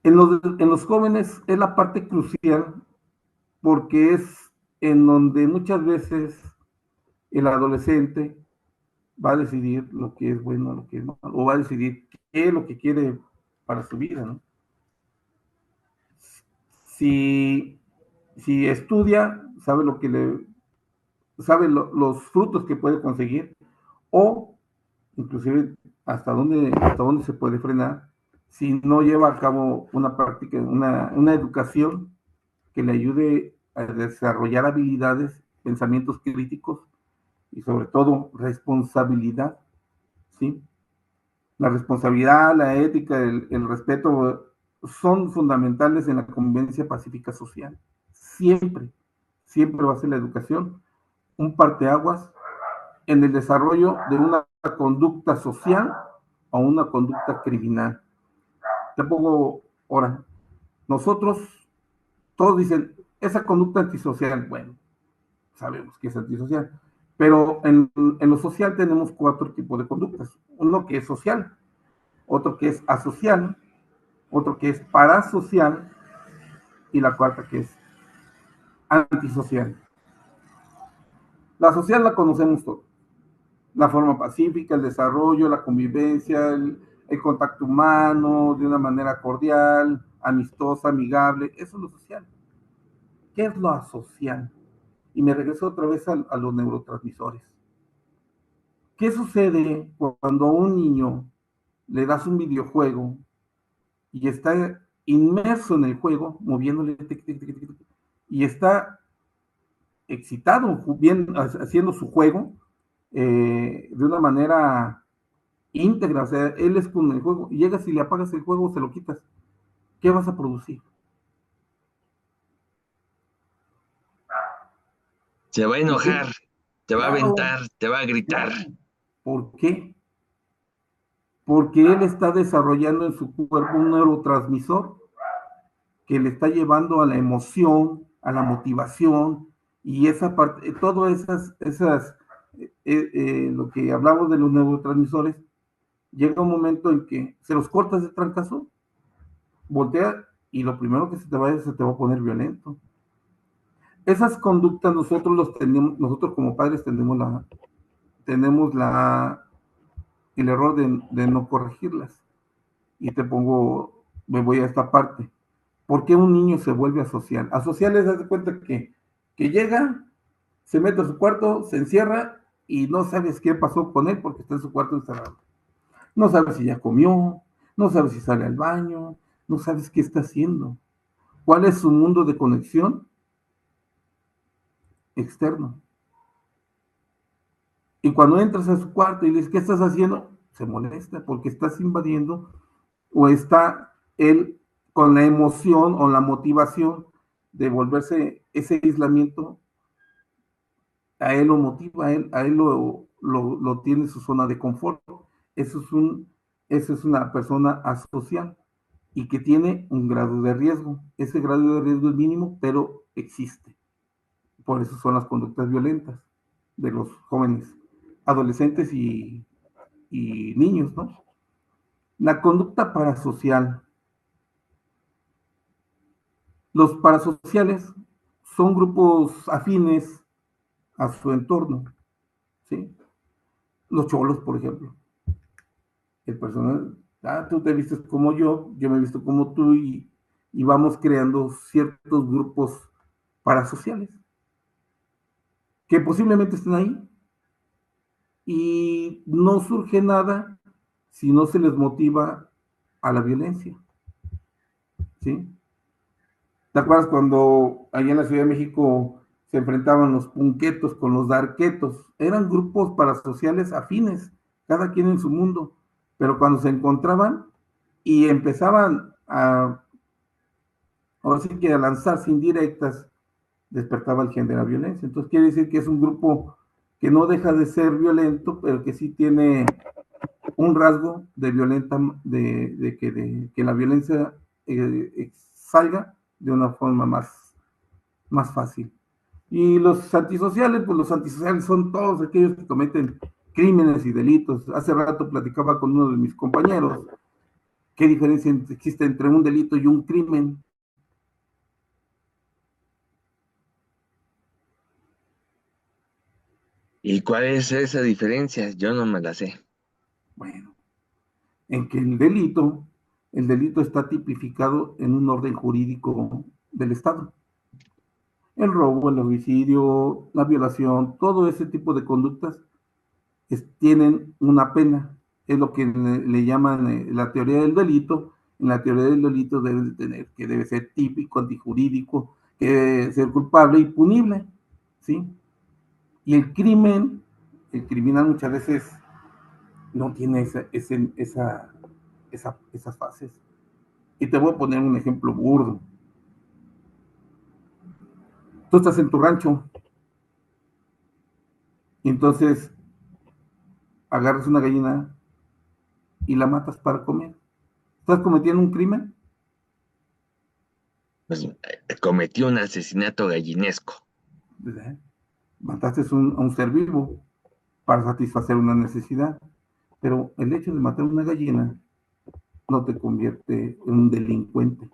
En los jóvenes es la parte crucial porque es en donde muchas veces el adolescente va a decidir lo que es bueno, lo que es malo, o va a decidir qué es lo que quiere para su vida, ¿no? Si, si estudia, sabe lo que sabe los frutos que puede conseguir, o inclusive hasta dónde se puede frenar si no lleva a cabo una práctica, una educación que le ayude a desarrollar habilidades, pensamientos críticos y sobre todo responsabilidad, ¿sí? La responsabilidad, la ética, el respeto son fundamentales en la convivencia pacífica social. Siempre, siempre va a ser la educación un parteaguas en el desarrollo de una conducta social o una conducta criminal. Te pongo ahora, nosotros, todos dicen, esa conducta antisocial, bueno, sabemos que es antisocial, pero en lo social tenemos cuatro tipos de conductas. Uno que es social, otro que es asocial, otro que es parasocial y la cuarta que es antisocial. La social la conocemos todos. La forma pacífica, el desarrollo, la convivencia, el contacto humano de una manera cordial, amistosa, amigable, eso es lo social. ¿Qué es lo asocial? Y me regreso otra vez a los neurotransmisores. ¿Qué sucede cuando a un niño le das un videojuego y está inmerso en el juego, moviéndole y está excitado, bien, haciendo su juego de una manera íntegra, o sea, él es con el juego, y llegas y le apagas el juego, se lo quitas, ¿qué vas a producir?
Se va a
¿Por qué?
enojar, te va a
Claro,
aventar, te va a gritar.
claro. ¿Por qué? Porque él está desarrollando en su cuerpo un neurotransmisor que le está llevando a la emoción, a la motivación, y esa parte, todas lo que hablamos de los neurotransmisores, llega un momento en que se los cortas de trancazo, voltea y lo primero que se te va a poner violento. Esas conductas nosotros los tenemos, nosotros como padres tenemos el error de no corregirlas. Y me voy a esta parte. ¿Por qué un niño se vuelve asocial? Asocial es darse cuenta que llega, se mete a su cuarto, se encierra y no sabes qué pasó con él porque está en su cuarto encerrado. No sabes si ya comió, no sabes si sale al baño, no sabes qué está haciendo. ¿Cuál es su mundo de conexión? Externo. Y cuando entras a su cuarto y le dices, ¿qué estás haciendo? Se molesta porque estás invadiendo o está él con la emoción o la motivación de volverse ese aislamiento, a él lo motiva, a él lo tiene en su zona de confort. Eso eso es una persona asocial y que tiene un grado de riesgo. Ese grado de riesgo es mínimo, pero existe. Por eso son las conductas violentas de los jóvenes, adolescentes y niños, ¿no? La conducta parasocial. Los parasociales son grupos afines a su entorno, ¿sí? Los cholos, por ejemplo. El personal, tú te vistes como yo me he visto como tú y vamos creando ciertos grupos parasociales que posiblemente estén ahí y no surge nada si no se les motiva a la violencia, ¿sí? ¿Te acuerdas cuando allá en la Ciudad de México se enfrentaban los punquetos con los darquetos? Eran grupos parasociales afines, cada quien en su mundo, pero cuando se encontraban y empezaban ahora sí que a lanzarse indirectas, despertaba el gen de la violencia. Entonces quiere decir que es un grupo que no deja de ser violento, pero que sí tiene un rasgo de violenta, de que la violencia salga de una forma más fácil. Y los antisociales, pues los antisociales son todos aquellos que cometen crímenes y delitos. Hace rato platicaba con uno de mis compañeros qué diferencia existe entre un delito y un crimen.
¿Y cuál es esa diferencia? Yo no me la sé.
Bueno, en que el delito está tipificado en un orden jurídico del Estado. El robo, el homicidio, la violación, todo ese tipo de conductas tienen una pena. Es lo que le llaman la teoría del delito. En la teoría del delito debe ser típico, antijurídico, que debe ser culpable y punible, ¿sí? Y el criminal muchas veces no tiene esas fases. Y te voy a poner un ejemplo burdo. Tú estás en tu rancho y entonces agarras una gallina y la matas para comer. ¿Estás cometiendo un crimen?
Pues cometí un asesinato gallinesco.
¿Verdad? Mataste a un ser vivo para satisfacer una necesidad. Pero el hecho de matar una gallina no te convierte en un delincuente,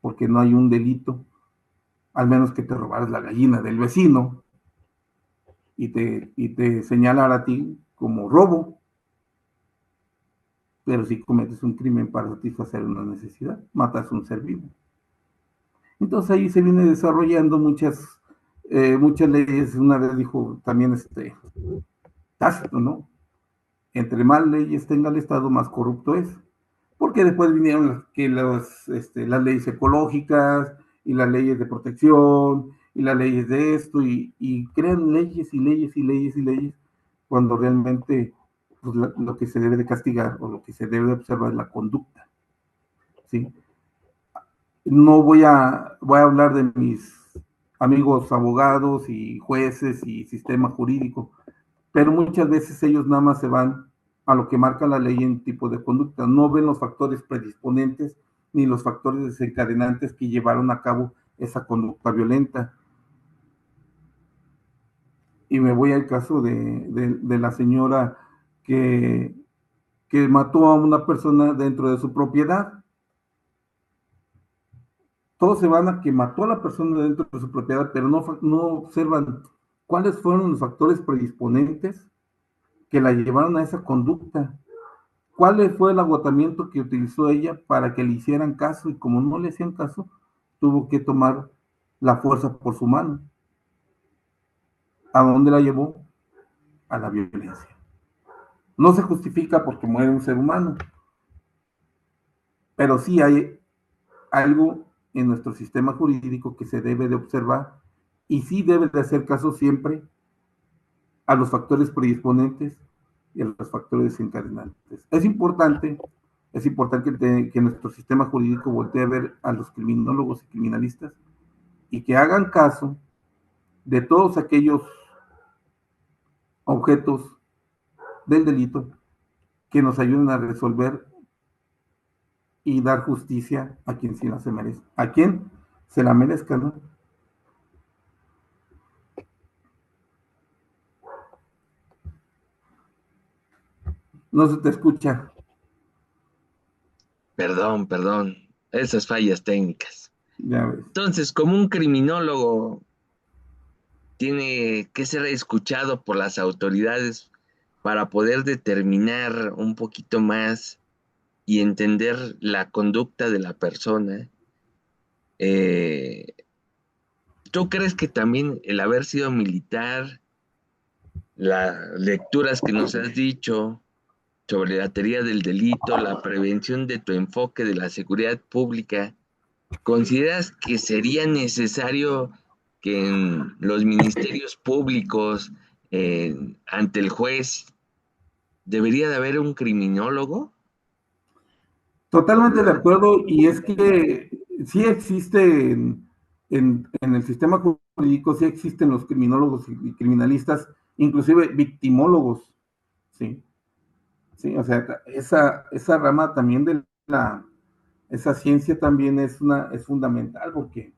porque no hay un delito, al menos que te robaras la gallina del vecino y te señalara a ti como robo, pero si cometes un crimen para satisfacer una necesidad, matas a un ser vivo. Entonces ahí se viene desarrollando muchas leyes. Una vez dijo también Tácito, ¿no? Entre más leyes tenga el Estado, más corrupto es. Porque después vinieron las leyes ecológicas y las leyes de protección y las leyes de esto y crean leyes y leyes y leyes y leyes cuando realmente pues, lo que se debe de castigar o lo que se debe de observar es la conducta, ¿sí? No voy a hablar de mis amigos abogados y jueces y sistema jurídico, pero muchas veces ellos nada más se van a lo que marca la ley en tipo de conducta, no ven los factores predisponentes ni los factores desencadenantes que llevaron a cabo esa conducta violenta. Y me voy al caso de la señora que, que mató a una persona dentro de su propiedad. Todos se van a que mató a la persona dentro de su propiedad, pero no observan cuáles fueron los factores predisponentes que la llevaron a esa conducta. ¿Cuál fue el agotamiento que utilizó ella para que le hicieran caso? Y como no le hacían caso, tuvo que tomar la fuerza por su mano. ¿A dónde la llevó? A la violencia. No se justifica porque muere un ser humano, pero sí hay algo en nuestro sistema jurídico que se debe de observar y sí debe de hacer caso siempre a los factores predisponentes y a los factores desencadenantes. Es importante que nuestro sistema jurídico voltee a ver a los criminólogos y criminalistas y que hagan caso de todos aquellos objetos del delito que nos ayuden a resolver y dar justicia a quien sí la se merece, a quien se la merezca, ¿no? No se te escucha.
Perdón, esas fallas técnicas.
Ya ves.
Entonces, como un criminólogo tiene que ser escuchado por las autoridades para poder determinar un poquito más y entender la conducta de la persona, ¿tú crees que también el haber sido militar, las lecturas que nos has dicho sobre la teoría del delito, la prevención de tu enfoque de la seguridad pública, consideras que sería necesario que en los ministerios públicos, ante el juez, debería de haber un criminólogo?
Totalmente de acuerdo, y es que sí existe en el sistema jurídico, sí existen los criminólogos y criminalistas, inclusive victimólogos, ¿sí? Sí, o sea, esa rama también de esa ciencia también es fundamental, porque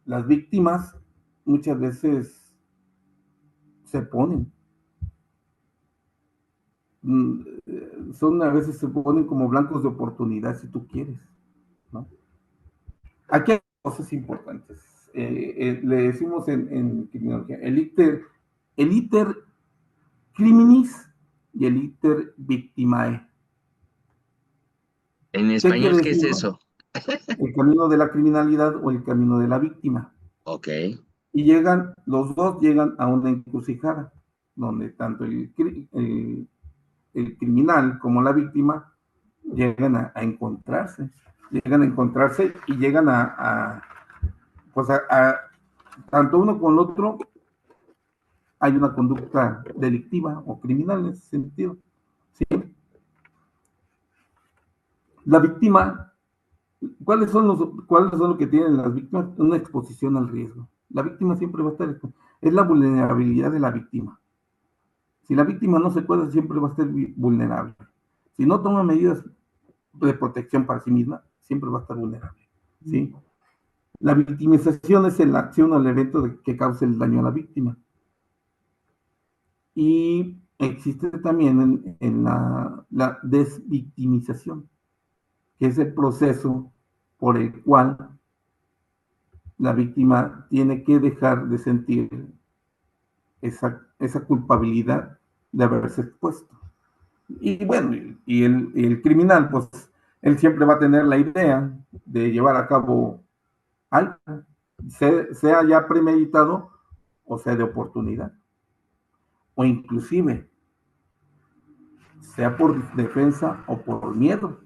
las víctimas muchas veces se ponen, a veces se ponen como blancos de oportunidad, si tú quieres, ¿no? Aquí hay cosas importantes. Le decimos en criminología, el iter criminis y el iter victimae.
En español, ¿qué es eso?
El camino de la criminalidad o el camino de la víctima.
Ok.
Y los dos llegan a una encrucijada, donde tanto el criminal como la víctima llegan a encontrarse y llegan pues tanto uno con el otro hay una conducta delictiva o criminal en ese sentido, ¿sí? La víctima, ¿cuáles son lo que tienen las víctimas? Una exposición al riesgo. La víctima siempre va a estar, es la vulnerabilidad de la víctima. Si la víctima no se cuida, siempre va a estar vulnerable. Si no toma medidas de protección para sí misma, siempre va a estar vulnerable, ¿sí? La victimización es la acción o el evento que causa el daño a la víctima. Y existe también en la desvictimización, que es el proceso por el cual la víctima tiene que dejar de sentir esa culpabilidad de haberse expuesto. Y bueno, y el criminal, pues, él siempre va a tener la idea de llevar a cabo algo, sea ya premeditado o sea de oportunidad, o inclusive sea por defensa o por miedo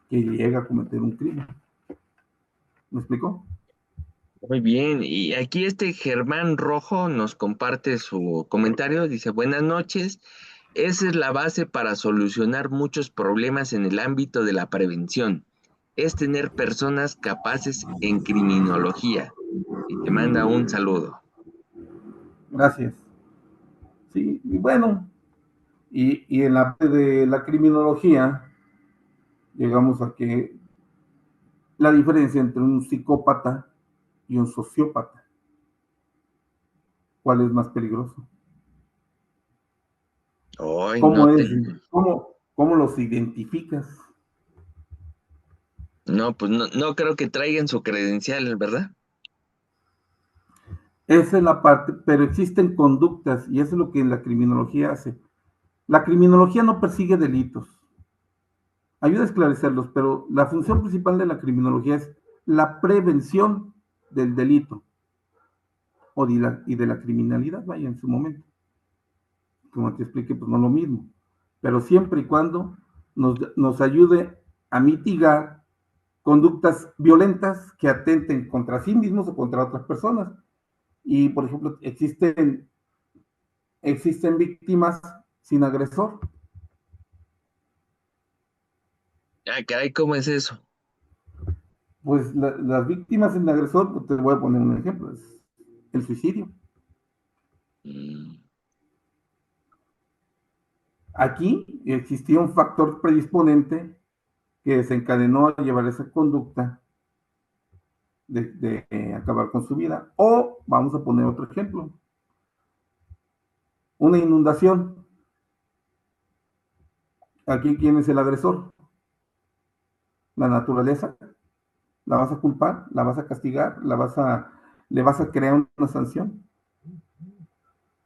que llegue a cometer un crimen. ¿Me explicó?
Muy bien, y aquí Germán Rojo nos comparte su comentario, dice, buenas noches, esa es la base para solucionar muchos problemas en el ámbito de la prevención, es tener personas capaces en criminología, y te manda un saludo.
Gracias. Sí, y bueno, y en la parte de la criminología, llegamos a que la diferencia entre un psicópata y un sociópata, ¿cuál es más peligroso?
Ay,
¿Cómo
no
es? ¿Cómo los identificas?
No, pues no creo que traigan su credencial, ¿verdad?
Esa es la parte, pero existen conductas y eso es lo que la criminología hace. La criminología no persigue delitos, ayuda a esclarecerlos, pero la función principal de la criminología es la prevención del delito y de la criminalidad, vaya, en su momento. Como te expliqué, pues no lo mismo, pero siempre y cuando nos ayude a mitigar conductas violentas que atenten contra sí mismos o contra otras personas. Y, por ejemplo, existen víctimas sin agresor.
Ah, caray, ¿cómo es eso?
Pues las víctimas sin agresor, pues te voy a poner un ejemplo, es el suicidio.
Mm,
Aquí existía un factor predisponente que desencadenó a llevar esa conducta de acabar con su vida. O vamos a poner otro ejemplo, una inundación. Aquí, ¿quién es el agresor? La naturaleza. ¿La vas a culpar? ¿La vas a castigar? ¿Le vas a crear una sanción?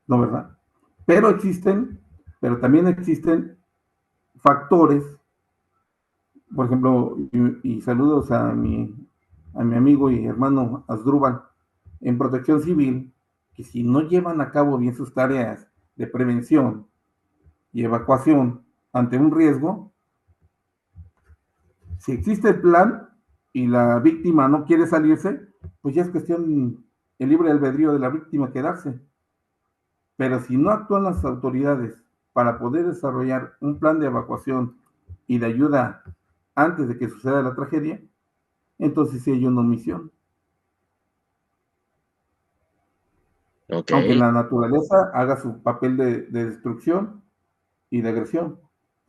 No, ¿verdad? Pero también existen factores, por ejemplo, y saludos a mi amigo y hermano Asdrúbal, en Protección Civil, que si no llevan a cabo bien sus tareas de prevención y evacuación ante un riesgo, si existe el plan y la víctima no quiere salirse, pues ya es cuestión el libre albedrío de la víctima quedarse. Pero si no actúan las autoridades para poder desarrollar un plan de evacuación y de ayuda antes de que suceda la tragedia, entonces sí hay una omisión.
ok.
Aunque la naturaleza haga su papel de destrucción y de agresión.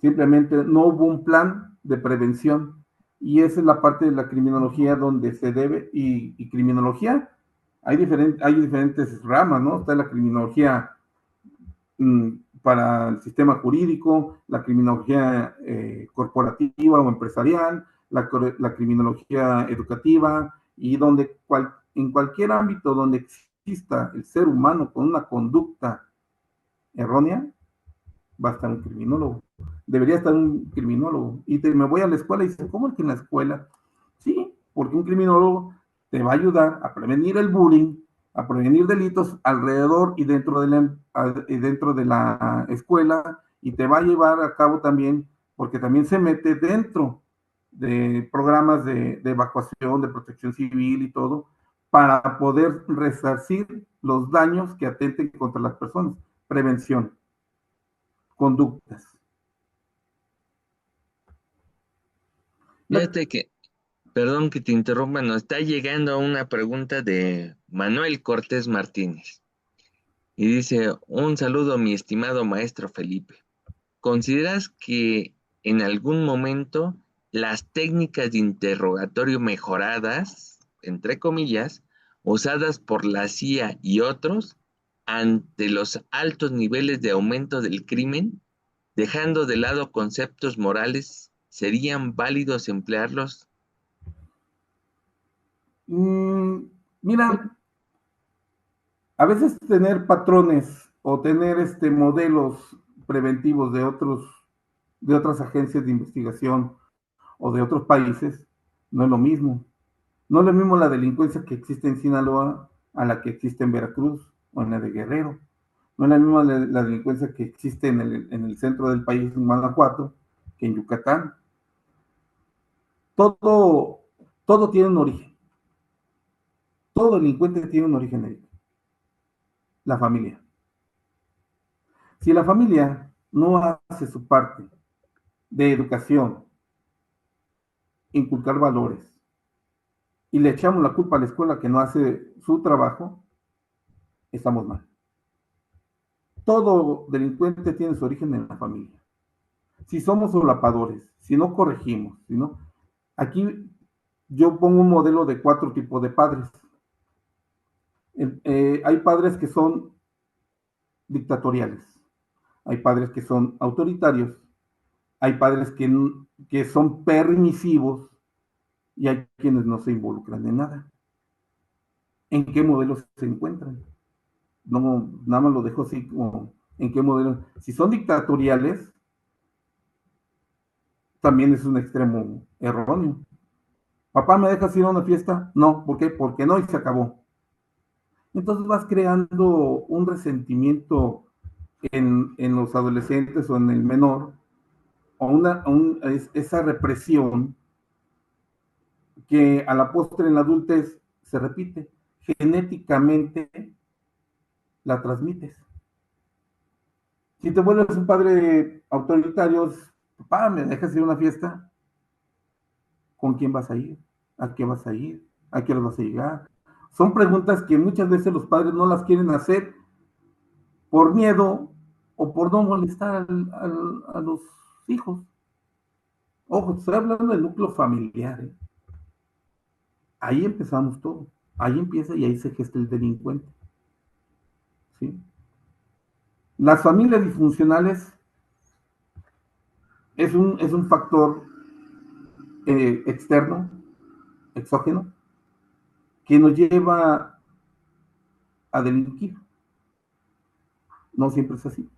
Simplemente no hubo un plan de prevención. Y esa es la parte de la criminología donde se debe, y criminología, hay diferentes ramas, ¿no? Está la criminología para el sistema jurídico, la criminología corporativa o empresarial, la criminología educativa, y en cualquier ámbito donde exista el ser humano con una conducta errónea, va a estar un criminólogo. Debería estar un criminólogo. Y me voy a la escuela y dicen, ¿cómo es que en la escuela? Sí, porque un criminólogo te va a ayudar a prevenir el bullying, a prevenir delitos alrededor y dentro de la escuela, y te va a llevar a cabo también, porque también se mete dentro de programas de evacuación, de protección civil y todo, para poder resarcir los daños que atenten contra las personas. Prevención, conductas. La,
Fíjate que, perdón que te interrumpa, nos está llegando una pregunta de Manuel Cortés Martínez. Y dice, un saludo, mi estimado maestro Felipe. ¿Consideras que en algún momento las técnicas de interrogatorio mejoradas, entre comillas, usadas por la CIA y otros, ante los altos niveles de aumento del crimen, dejando de lado conceptos morales, serían válidos emplearlos?
mira, a veces tener patrones o tener modelos preventivos de otras agencias de investigación o de otros países no es lo mismo. No es lo mismo la delincuencia que existe en Sinaloa a la que existe en Veracruz o en la de Guerrero. No es la misma la delincuencia que existe en el centro del país, en Guanajuato, que en Yucatán. Todo, todo tiene un origen. Todo delincuente tiene un origen, Eric. La familia. Si la familia no hace su parte de educación, inculcar valores, y le echamos la culpa a la escuela que no hace su trabajo, estamos mal. Todo delincuente tiene su origen en la familia. Si somos solapadores, si no corregimos, si no, aquí yo pongo un modelo de 4 tipos de padres. Hay padres que son dictatoriales, hay padres que son autoritarios, hay padres que son permisivos, y hay quienes no se involucran en nada. ¿En qué modelo se encuentran? No, nada más lo dejo así como, ¿en qué modelo? Si son dictatoriales, también es un extremo erróneo. Papá, ¿me dejas ir a una fiesta? No, ¿por qué? Porque no, y se acabó. Entonces vas creando un resentimiento en los adolescentes o en el menor, o esa represión que a la postre en la adultez se repite. Genéticamente la transmites. Si te vuelves un padre autoritario, papá, ¿me dejas ir a una fiesta? ¿Con quién vas a ir? ¿A qué vas a ir? ¿A qué hora vas a llegar? Son preguntas que muchas veces los padres no las quieren hacer por miedo o por no molestar a los hijos. Ojo, estoy hablando del núcleo familiar, ¿eh? Ahí empezamos todo. Ahí empieza y ahí se gesta el delincuente. ¿Sí? Las familias disfuncionales es un factor externo, exógeno, que nos lleva a delinquir. No siempre es así,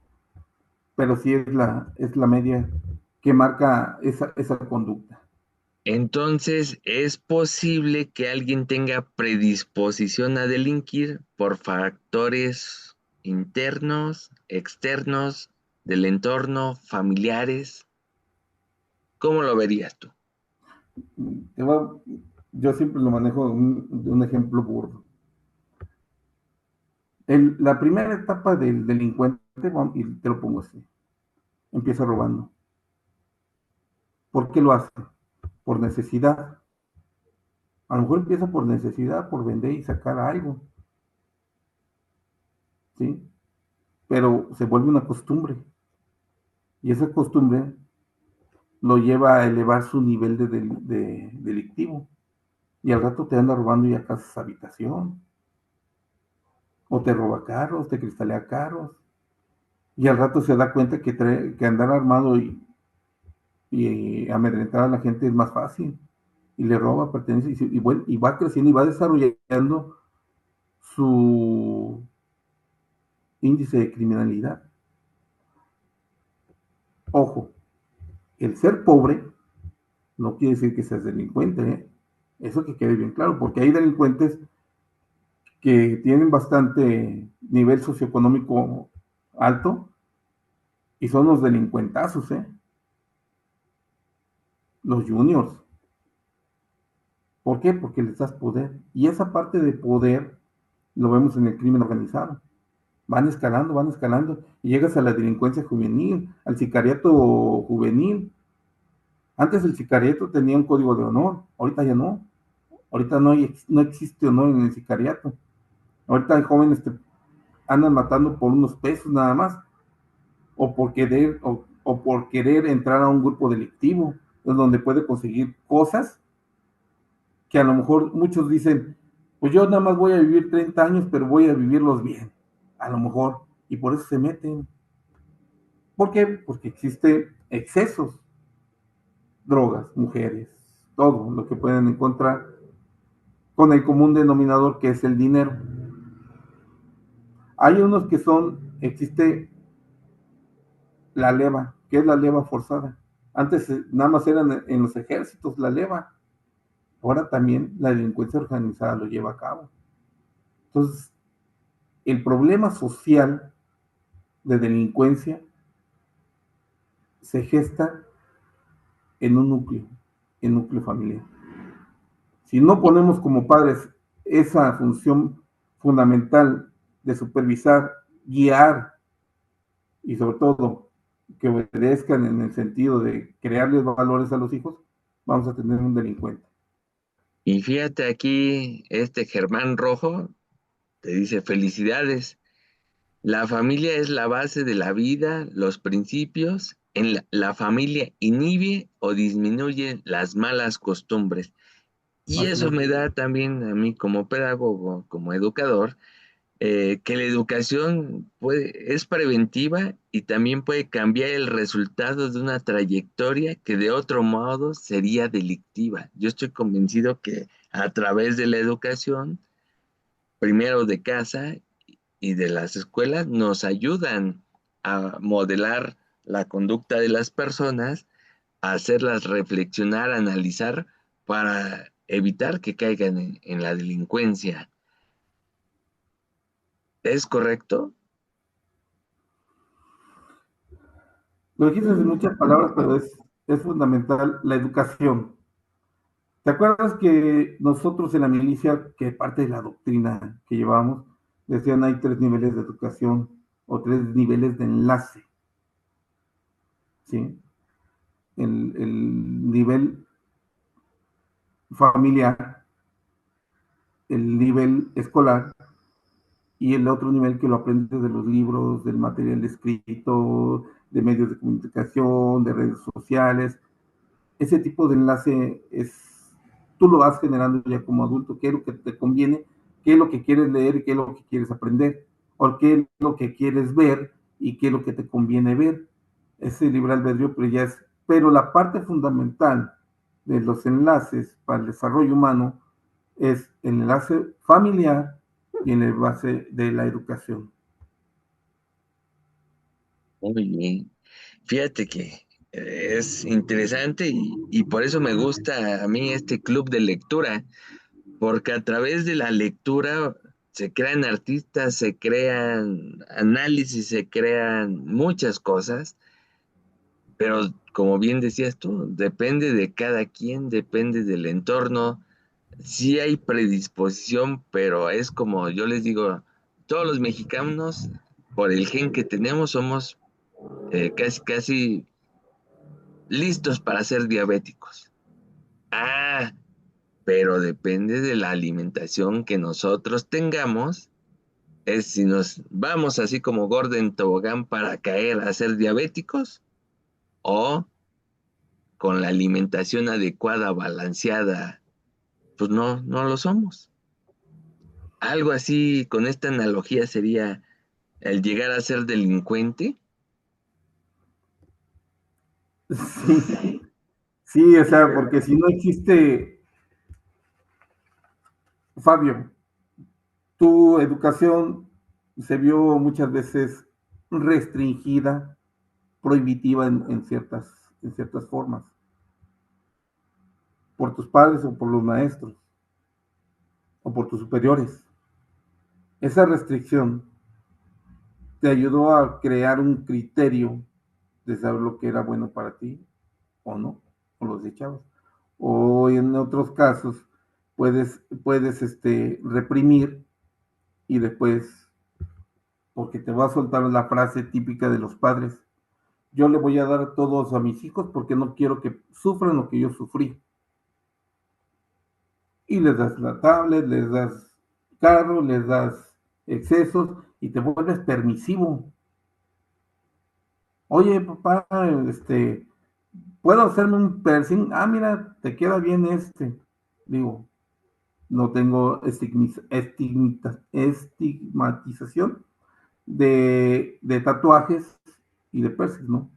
pero sí es la media que marca esa conducta.
Entonces, ¿es posible que alguien tenga predisposición a delinquir por factores internos, externos, del entorno, familiares? ¿Cómo lo verías tú?
Yo siempre lo manejo de un ejemplo burdo. La primera etapa del delincuente, y te lo pongo así, empieza robando. ¿Por qué lo hace? Por necesidad. A lo mejor empieza por necesidad, por vender y sacar algo, ¿sí? Pero se vuelve una costumbre. Y esa costumbre lo lleva a elevar su nivel de delictivo. Y al rato te anda robando ya casas habitación. O te roba carros, te cristalea carros. Y al rato se da cuenta que andar armado y amedrentar a la gente es más fácil. Y le roba, pertenece, y va creciendo y va desarrollando su índice de criminalidad. Ojo, el ser pobre no quiere decir que seas delincuente, ¿eh? Eso que quede bien claro, porque hay delincuentes que tienen bastante nivel socioeconómico alto y son los delincuentazos, ¿eh? Los juniors. ¿Por qué? Porque les das poder. Y esa parte de poder lo vemos en el crimen organizado. Van escalando, y llegas a la delincuencia juvenil, al sicariato juvenil. Antes el sicariato tenía un código de honor, ahorita ya no. Ahorita no existe honor en el sicariato. Ahorita hay jóvenes que andan matando por unos pesos nada más, o por querer entrar a un grupo delictivo, donde puede conseguir cosas que a lo mejor muchos dicen, pues yo nada más voy a vivir 30 años, pero voy a vivirlos bien, a lo mejor, y por eso se meten. ¿Por qué? Porque existe excesos, drogas, mujeres, todo lo que pueden encontrar con el común denominador que es el dinero. Hay unos que existe la leva. ¿Qué es la leva forzada? Antes nada más eran en los ejércitos la leva. Ahora también la delincuencia organizada lo lleva a cabo. Entonces, el problema social de delincuencia se gesta en un núcleo familiar. Si no ponemos como padres esa función fundamental de supervisar, guiar y sobre todo que obedezcan en el sentido de crearles valores a los hijos, vamos a tener un delincuente.
Y fíjate aquí, este Germán Rojo te dice, felicidades. La familia es la base de la vida, los principios. En la familia inhibe o disminuye las malas costumbres. Y
Así
eso
es.
me da también a mí como pedagogo, como educador, que la educación es preventiva y también puede cambiar el resultado de una trayectoria que de otro modo sería delictiva. Yo estoy convencido que a través de la educación, primero de casa y de las escuelas, nos ayudan a modelar la conducta de las personas, a hacerlas reflexionar, analizar para evitar que caigan en la delincuencia. ¿Es correcto?
Lo dijiste en muchas palabras, pero es fundamental la educación. ¿Te acuerdas que nosotros en la milicia, que parte de la doctrina que llevamos, decían hay 3 niveles de educación o 3 niveles de enlace? ¿sí? El nivel familiar, el nivel escolar y el otro nivel que lo aprendes de los libros, del material escrito, de medios de comunicación, de redes sociales. Ese tipo de enlace tú lo vas generando ya como adulto, qué es lo que te conviene, qué es lo que quieres leer y qué es lo que quieres aprender, o qué es lo que quieres ver y qué es lo que te conviene ver. Ese libre albedrío, pero la parte fundamental de los enlaces para el desarrollo humano es el enlace familiar y en el base de la educación.
Muy bien. Fíjate que es interesante y por eso me gusta a mí este club de lectura, porque a través de la lectura se crean artistas, se crean análisis, se crean muchas cosas, pero como bien decías tú, depende de cada quien, depende del entorno. Sí hay predisposición, pero es como yo les digo, todos los mexicanos, por el gen que tenemos, somos casi listos para ser diabéticos. Ah, pero depende de la alimentación que nosotros tengamos. Es si nos vamos así como gordo en tobogán para caer a ser diabéticos o con la alimentación adecuada, balanceada, pues no, no lo somos. Algo así con esta analogía sería el llegar a ser delincuente.
Sí, sí, o sea, porque si no existe, Fabio, tu educación se vio muchas veces restringida, prohibitiva en ciertas formas, por tus padres o por los maestros o por tus superiores. Esa restricción te ayudó a crear un criterio de saber lo que era bueno para ti o no, o los desechabas. O en otros casos puedes reprimir y después, porque te va a soltar la frase típica de los padres, yo le voy a dar todos a mis hijos porque no quiero que sufran lo que yo sufrí. Y les das la tablet, les das carro, les das excesos y te vuelves permisivo. Oye, papá, ¿puedo hacerme un piercing? Ah, mira, te queda bien este. Digo, no tengo estigmatización de tatuajes y de piercings, ¿no?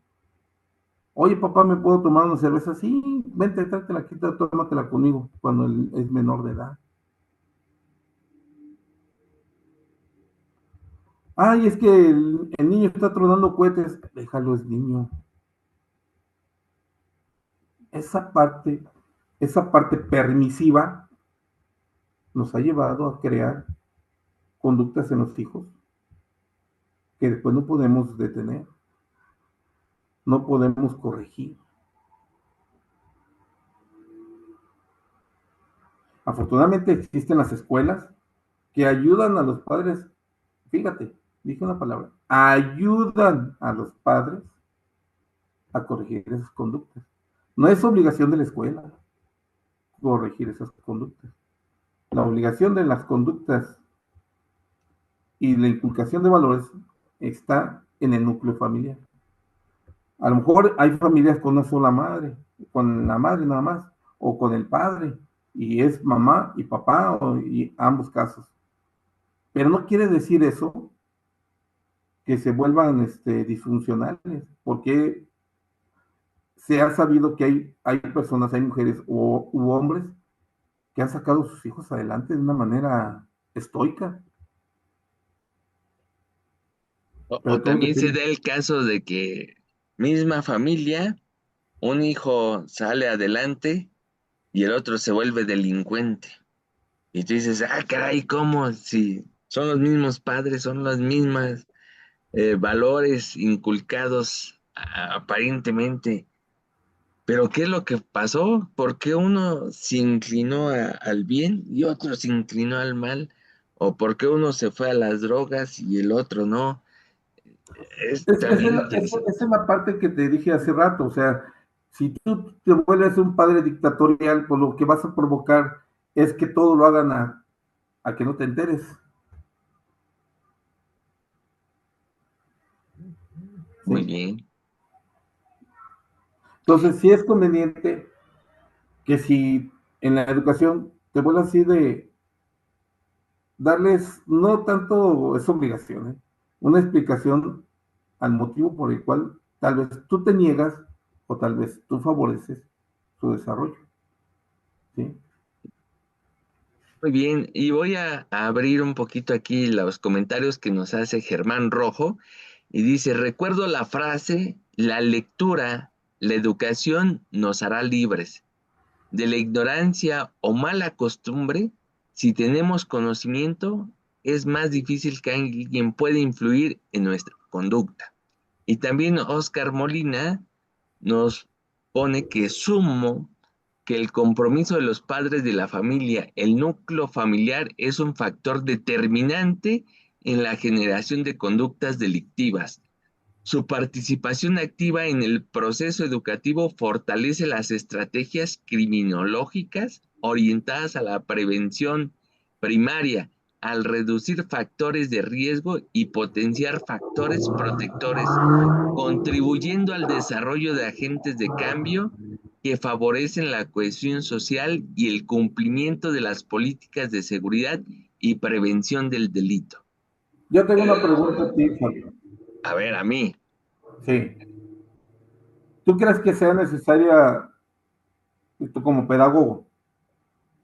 Oye, papá, ¿me puedo tomar una cerveza? Sí, vente, tráetela aquí, tómatela conmigo cuando él es menor de edad. Ay, es que el niño está tronando cohetes. Déjalo, es niño. Esa parte, esa parte permisiva nos ha llevado a crear conductas en los hijos que después no podemos detener, no podemos corregir. Afortunadamente existen las escuelas que ayudan a los padres, fíjate, dije una palabra, ayudan a los padres a corregir esas conductas. No es obligación de la escuela corregir esas conductas. La obligación de las conductas y la inculcación de valores está en el núcleo familiar. A lo mejor hay familias con una sola madre, con la madre nada más, o con el padre, y es mamá y papá, y ambos casos. Pero no quiere decir eso que se vuelvan disfuncionales, porque se ha sabido que hay personas, hay mujeres u hombres que han sacado a sus hijos adelante de una manera estoica.
O
Pero todo
también se
depende.
da el caso de que misma familia, un hijo sale adelante y el otro se vuelve delincuente. Y tú dices, ah, caray, ¿cómo? Si son los mismos padres, son los mismos valores inculcados aparentemente. Pero ¿qué es lo que pasó? ¿Por qué uno se inclinó al bien y otro se inclinó al mal? ¿O por qué uno se fue a las drogas y el otro no? Está bien interesante.
Esa es la parte que te dije hace rato, o sea, si tú te vuelves un padre dictatorial, pues lo que vas a provocar es que todo lo hagan a que no te enteres.
Muy
¿Sí?
bien.
Entonces, sí es conveniente que si en la educación te vuelve así de darles, no tanto es obligación, ¿eh? Una explicación al motivo por el cual tal vez tú te niegas o tal vez tú favoreces su desarrollo. ¿Sí?
Muy bien, y voy a abrir un poquito aquí los comentarios que nos hace Germán Rojo y dice, recuerdo la frase, la lectura, la educación nos hará libres de la ignorancia o mala costumbre. Si tenemos conocimiento, es más difícil que alguien pueda influir en nuestra conducta. Y también Oscar Molina nos pone que sumo que el compromiso de los padres de la familia, el núcleo familiar, es un factor determinante en la generación de conductas delictivas. Su participación activa en el proceso educativo fortalece las estrategias criminológicas orientadas a la prevención primaria, al reducir factores de riesgo y potenciar factores protectores, contribuyendo al desarrollo de agentes de cambio que favorecen la cohesión social y el cumplimiento de las políticas de seguridad y prevención del delito.
Yo tengo una pregunta a ti, Fabio.
A ver, a mí.
Sí. ¿Tú crees que sea necesaria, tú como pedagogo,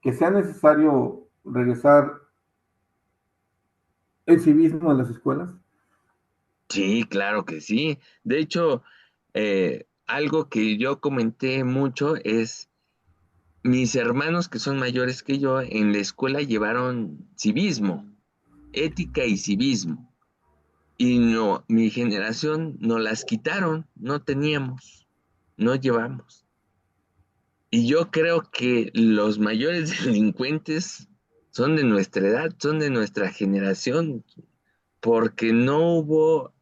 que sea necesario regresar el civismo en las escuelas?
Sí, claro que sí. De hecho, algo que yo comenté mucho es, mis hermanos que son mayores que yo en la escuela llevaron civismo, ética y civismo. Y no, mi generación nos las quitaron, no teníamos, no llevamos. Y yo creo que los mayores delincuentes son de nuestra edad, son de nuestra generación, porque no hubo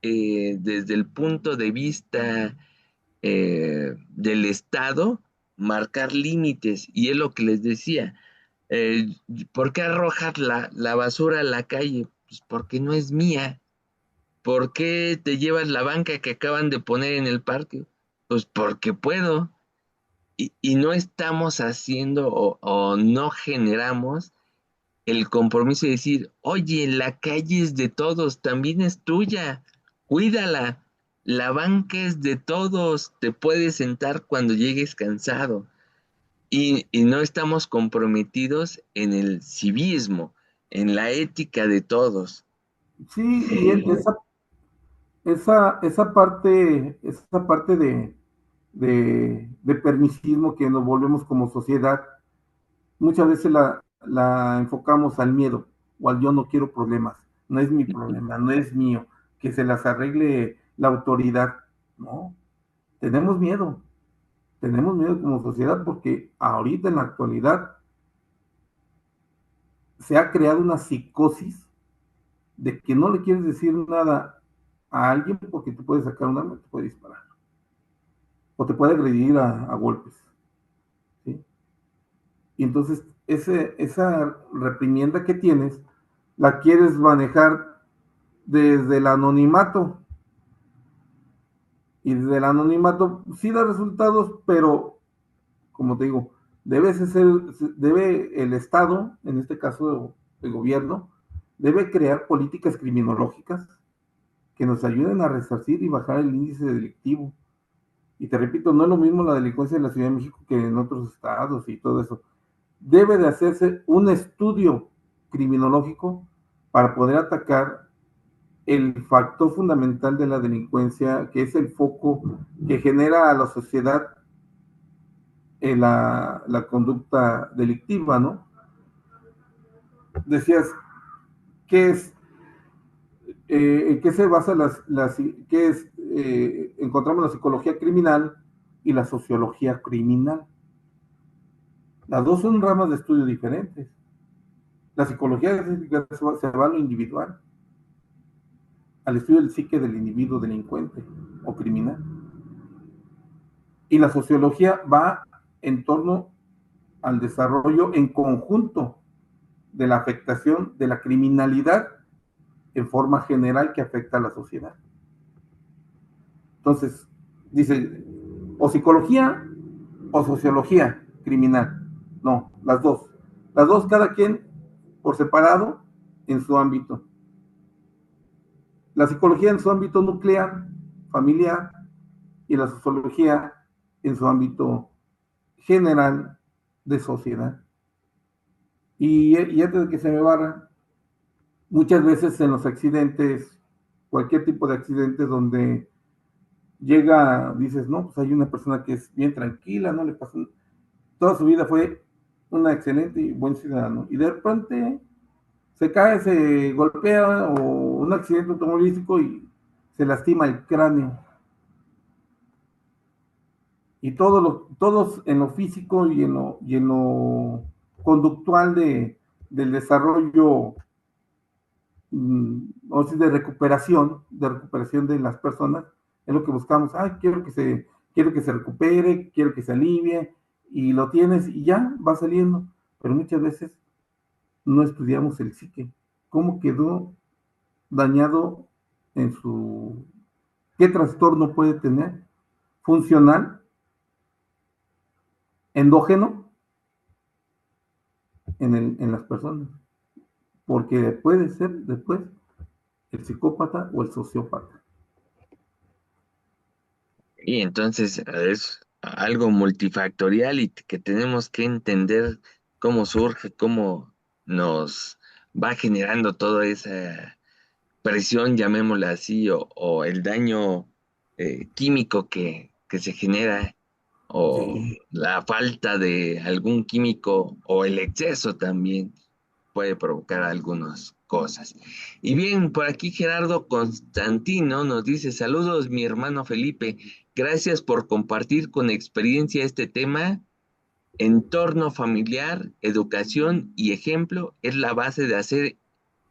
desde el punto de vista del Estado, marcar límites. Y es lo que les decía, eh, ¿por qué arrojar la basura a la calle? Pues porque no es mía. ¿Por qué te llevas la banca que acaban de poner en el parque? Pues porque puedo. Y no estamos haciendo o no generamos el compromiso de decir, oye, la calle es de todos, también es tuya, cuídala, la banca es de todos, te puedes sentar cuando llegues cansado. Y no estamos comprometidos en el civismo, en la ética de todos.
Sí, y esa parte de permisismo que nos volvemos como sociedad, muchas veces la enfocamos al miedo o al yo no quiero problemas, no es mi problema, no es mío, que se las arregle la autoridad. No, tenemos miedo como sociedad porque ahorita en la actualidad se ha creado una psicosis de que no le quieres decir nada a alguien porque te puede sacar un arma, te puede disparar o te puede agredir a golpes. ¿Sí? Y entonces esa reprimienda que tienes la quieres manejar desde el anonimato. Y desde el anonimato sí da resultados, pero como te digo, debe el Estado, en este caso el gobierno, debe crear políticas criminológicas que nos ayuden a resarcir y bajar el índice delictivo. Y te repito, no es lo mismo la delincuencia en la Ciudad de México que en otros estados y todo eso. Debe de hacerse un estudio criminológico para poder atacar el factor fundamental de la delincuencia, que es el foco que genera a la sociedad la conducta delictiva, ¿no? Decías, ¿qué es? ¿En qué se basa qué es? Encontramos la psicología criminal y la sociología criminal. Las dos son ramas de estudio diferentes. La psicología se va a lo individual. al estudio del psique del individuo delincuente o criminal. Y la sociología va en torno al desarrollo en conjunto de la afectación de la criminalidad en forma general que afecta a la sociedad. Entonces, dice, o psicología o sociología criminal. No, las dos. Las dos, cada quien por separado en su ámbito. La psicología en su ámbito nuclear, familiar, y la sociología en su ámbito general de sociedad. Y antes de que se me barra, muchas veces en los accidentes, cualquier tipo de accidentes donde dices, no, pues hay una persona que es bien tranquila, no le pasó, toda su vida fue una excelente y buen ciudadano, y de repente se cae, se golpea, o un accidente automovilístico y se lastima el cráneo. Y todos en lo físico y en lo conductual del desarrollo, o sea, de recuperación de las personas, es lo que buscamos. Quiero que se recupere, quiero que se alivie, y lo tienes y ya va saliendo. Pero muchas veces no estudiamos el psique, cómo quedó dañado qué trastorno puede tener, funcional, endógeno, en las personas, porque puede ser después el psicópata o el sociópata.
Y entonces es algo multifactorial y que tenemos que entender cómo surge, cómo nos va generando toda esa presión, llamémosla así, o el daño químico que se genera, o
Sí.
la falta de algún químico, o el exceso también puede provocar algunas cosas. Y bien, por aquí Gerardo Constantino nos dice: saludos, mi hermano Felipe, gracias por compartir con experiencia este tema. Entorno familiar, educación y ejemplo es la base de hacer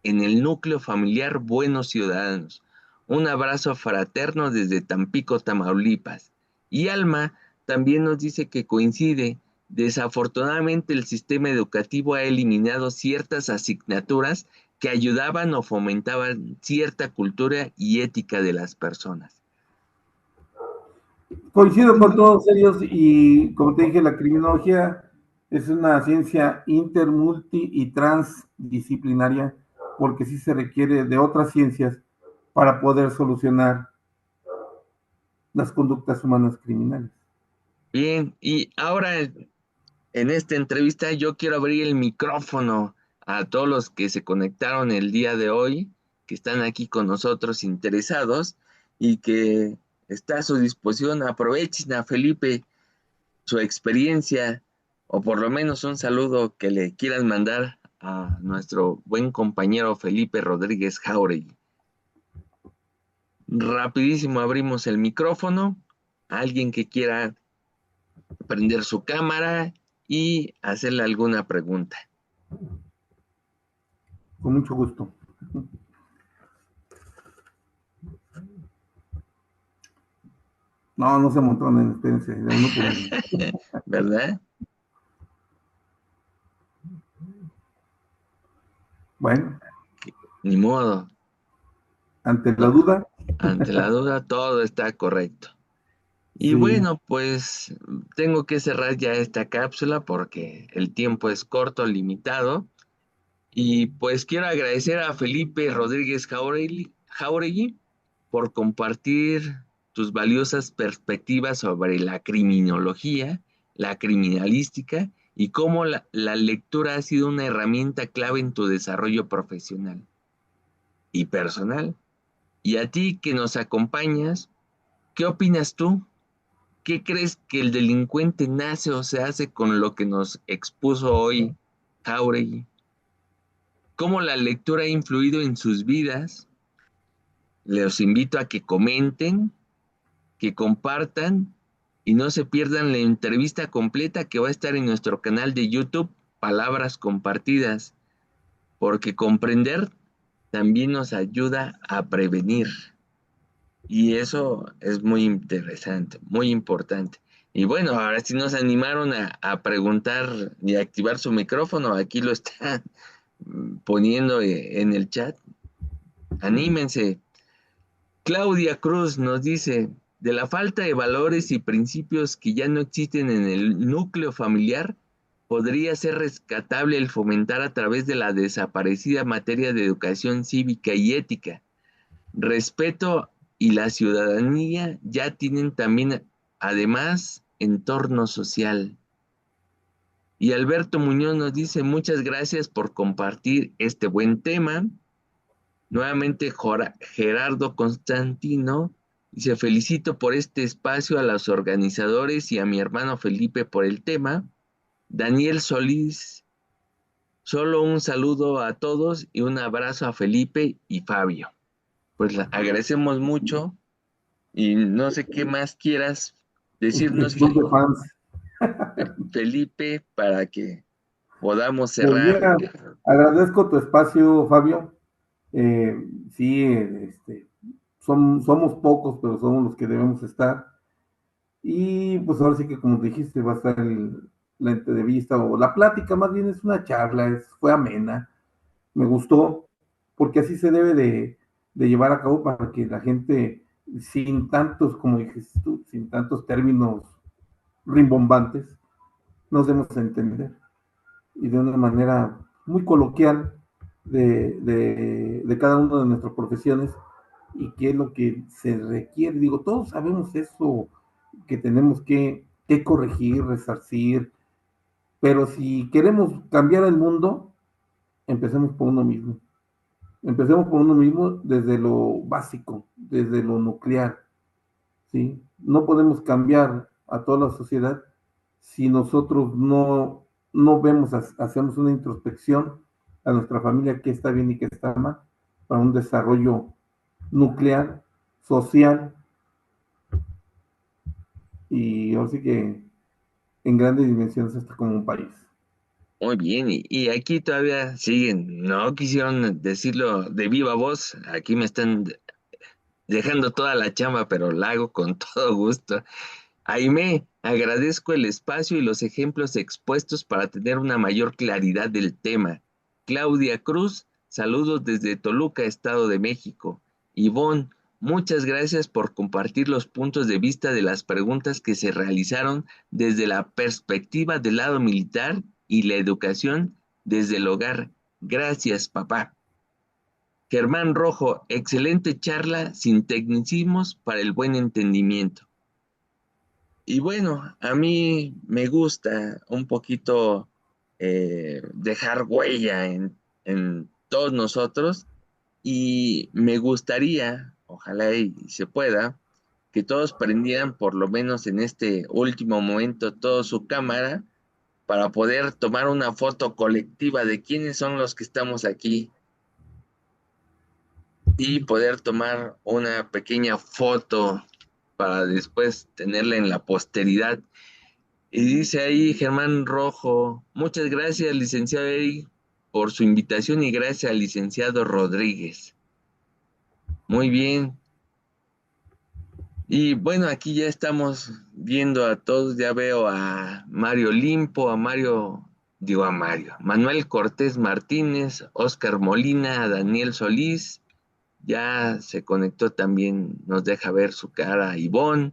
en el núcleo familiar buenos ciudadanos. Un abrazo fraterno desde Tampico, Tamaulipas. Y Alma también nos dice que coincide. Desafortunadamente el sistema educativo ha eliminado ciertas asignaturas que ayudaban o fomentaban cierta cultura y ética de las personas.
Coincido con todos ellos, y como te dije, la criminología es una ciencia inter, multi y transdisciplinaria, porque sí se requiere de otras ciencias para poder solucionar las conductas humanas criminales.
Bien, y ahora en esta entrevista yo quiero abrir el micrófono a todos los que se conectaron el día de hoy, que están aquí con nosotros interesados y que está a su disposición. Aprovechen a Felipe su experiencia, o por lo menos un saludo que le quieran mandar a nuestro buen compañero Felipe Rodríguez Jáuregui. Rapidísimo abrimos el micrófono. Alguien que quiera prender su cámara y hacerle alguna pregunta.
Con mucho gusto. No se montonen, espérense.
¿Verdad?
Bueno.
Ni modo.
Ante la duda.
Ante la duda, todo está correcto. Y
sí.
Bueno, pues tengo que cerrar ya esta cápsula porque el tiempo es corto, limitado. Y pues quiero agradecer a Felipe Rodríguez Jáuregui por compartir tus valiosas perspectivas sobre la criminología, la criminalística y cómo la lectura ha sido una herramienta clave en tu desarrollo profesional y personal. Y a ti que nos acompañas, ¿qué opinas tú? ¿Qué crees que el delincuente nace o se hace con lo que nos expuso hoy Jáuregui? ¿Cómo la lectura ha influido en sus vidas? Les invito a que comenten, que compartan y no se pierdan la entrevista completa que va a estar en nuestro canal de YouTube, Palabras Compartidas, porque comprender también nos ayuda a prevenir. Y eso es muy interesante, muy importante. Y bueno, ahora sí nos animaron a preguntar y a activar su micrófono. Aquí lo están poniendo en el chat. Anímense. Claudia Cruz nos dice, de la falta de valores y principios que ya no existen en el núcleo familiar, podría ser rescatable el fomentar a través de la desaparecida materia de educación cívica y ética. Respeto y la ciudadanía ya tienen también, además, entorno social. Y Alberto Muñoz nos dice, muchas gracias por compartir este buen tema. Nuevamente Gerardo Constantino dice, felicito por este espacio a los organizadores y a mi hermano Felipe por el tema. Daniel Solís, solo un saludo a todos y un abrazo a Felipe y Fabio. Pues agradecemos mucho y no sé qué más quieras
El
decirnos,
club de fans.
Felipe, para que podamos
Pues
cerrar.
mira, agradezco tu espacio, Fabio. Sí, somos pocos, pero somos los que debemos estar. Y pues ahora sí que como dijiste, va a estar la entrevista o la plática, más bien es una charla, fue amena, me gustó, porque así se debe de llevar a cabo para que la gente, sin tantos, como dijiste tú, sin tantos términos rimbombantes, nos demos a entender y de una manera muy coloquial de cada una de nuestras profesiones y qué es lo que se requiere. Digo, todos sabemos eso que tenemos que corregir, resarcir, pero si queremos cambiar el mundo, empecemos por uno mismo. Empecemos por uno mismo desde lo básico, desde lo nuclear, ¿sí? No podemos cambiar a toda la sociedad si nosotros no vemos, hacemos una introspección a nuestra familia, qué está bien y qué está mal, para un desarrollo nuclear, social y así que en grandes dimensiones hasta como un país.
Muy bien, y aquí todavía siguen, no quisieron decirlo de viva voz, aquí me están dejando toda la chamba, pero la hago con todo gusto. Aimé, agradezco el espacio y los ejemplos expuestos para tener una mayor claridad del tema. Claudia Cruz, saludos desde Toluca, Estado de México. Ivonne, muchas gracias por compartir los puntos de vista de las preguntas que se realizaron desde la perspectiva del lado militar y la educación desde el hogar. Gracias, papá. Germán Rojo, excelente charla sin tecnicismos para el buen entendimiento. Y bueno, a mí me gusta un poquito dejar huella en todos nosotros y me gustaría, ojalá y se pueda, que todos prendieran por lo menos en este último momento toda su cámara para poder tomar una foto colectiva de quiénes son los que estamos aquí y poder tomar una pequeña foto para después tenerla en la posteridad. Y dice ahí Germán Rojo, muchas gracias, licenciado Eric, por su invitación y gracias al licenciado Rodríguez. Muy bien. Y bueno, aquí ya estamos viendo a todos, ya veo a Mario Limpo, Manuel Cortés Martínez, Oscar Molina, a Daniel Solís, ya se conectó también, nos deja ver su cara Ivonne,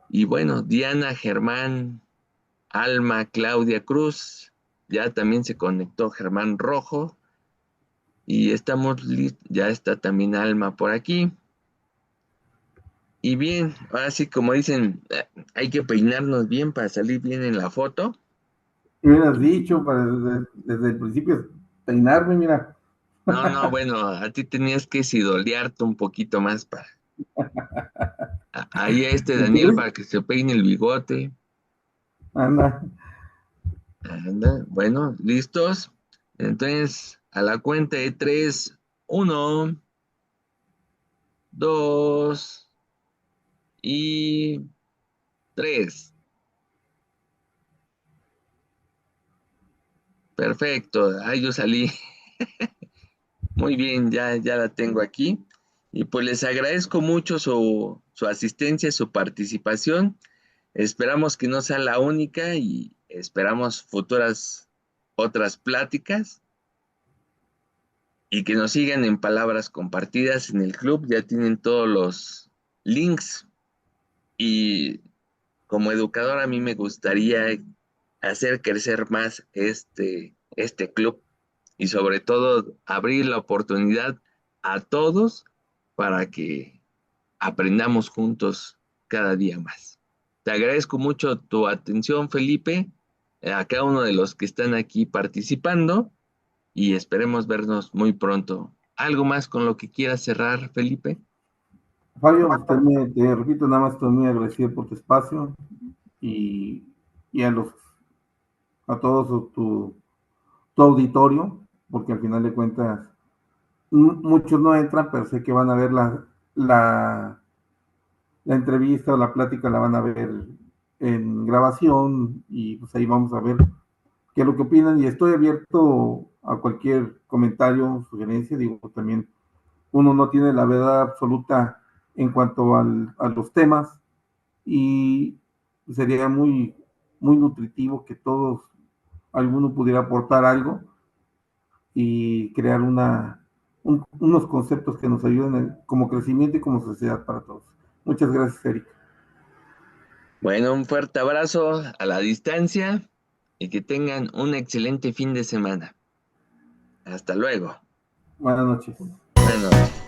y bueno, Diana, Germán, Alma, Claudia Cruz, ya también se conectó Germán Rojo, y estamos listos, ya está también Alma por aquí. Y bien, ahora sí, como dicen, hay que peinarnos bien para salir bien en la foto.
Me hubieras dicho para desde el principio peinarme, mira.
No, no, bueno, a ti tenías que sidolearte un poquito más para... Ahí a este
¿Y
Daniel
quieres?
para que se peine el bigote.
Anda.
Anda, bueno, ¿listos? Entonces, a la cuenta de 3, 1, 2 y 3. Perfecto, ahí yo salí. Muy bien, ya la tengo aquí. Y pues les agradezco mucho su asistencia, su participación. Esperamos que no sea la única y esperamos futuras otras pláticas y que nos sigan en Palabras Compartidas en el club. Ya tienen todos los links y como educador a mí me gustaría hacer crecer más este club y sobre todo abrir la oportunidad a todos para que aprendamos juntos cada día más. Te agradezco mucho tu atención, Felipe, a cada uno de los que están aquí participando y esperemos vernos muy pronto. ¿Algo más con lo que quieras cerrar, Felipe?
Fabio, te repito, nada más estoy muy agradecido por tu espacio y, y a todos tu auditorio, porque al final de cuentas muchos no entran, pero sé que van a ver la, la entrevista o la plática, la van a ver en grabación y pues ahí vamos a ver qué es lo que opinan y estoy abierto a cualquier comentario, sugerencia, digo, también uno no tiene la verdad absoluta en cuanto a los temas y sería muy nutritivo que todos, alguno pudiera aportar algo y crear unos conceptos que nos ayuden como crecimiento y como sociedad para todos. Muchas gracias, Eric.
Bueno, un fuerte abrazo a la distancia y que tengan un excelente fin de semana. Hasta luego.
Buenas noches.
Buenas noches.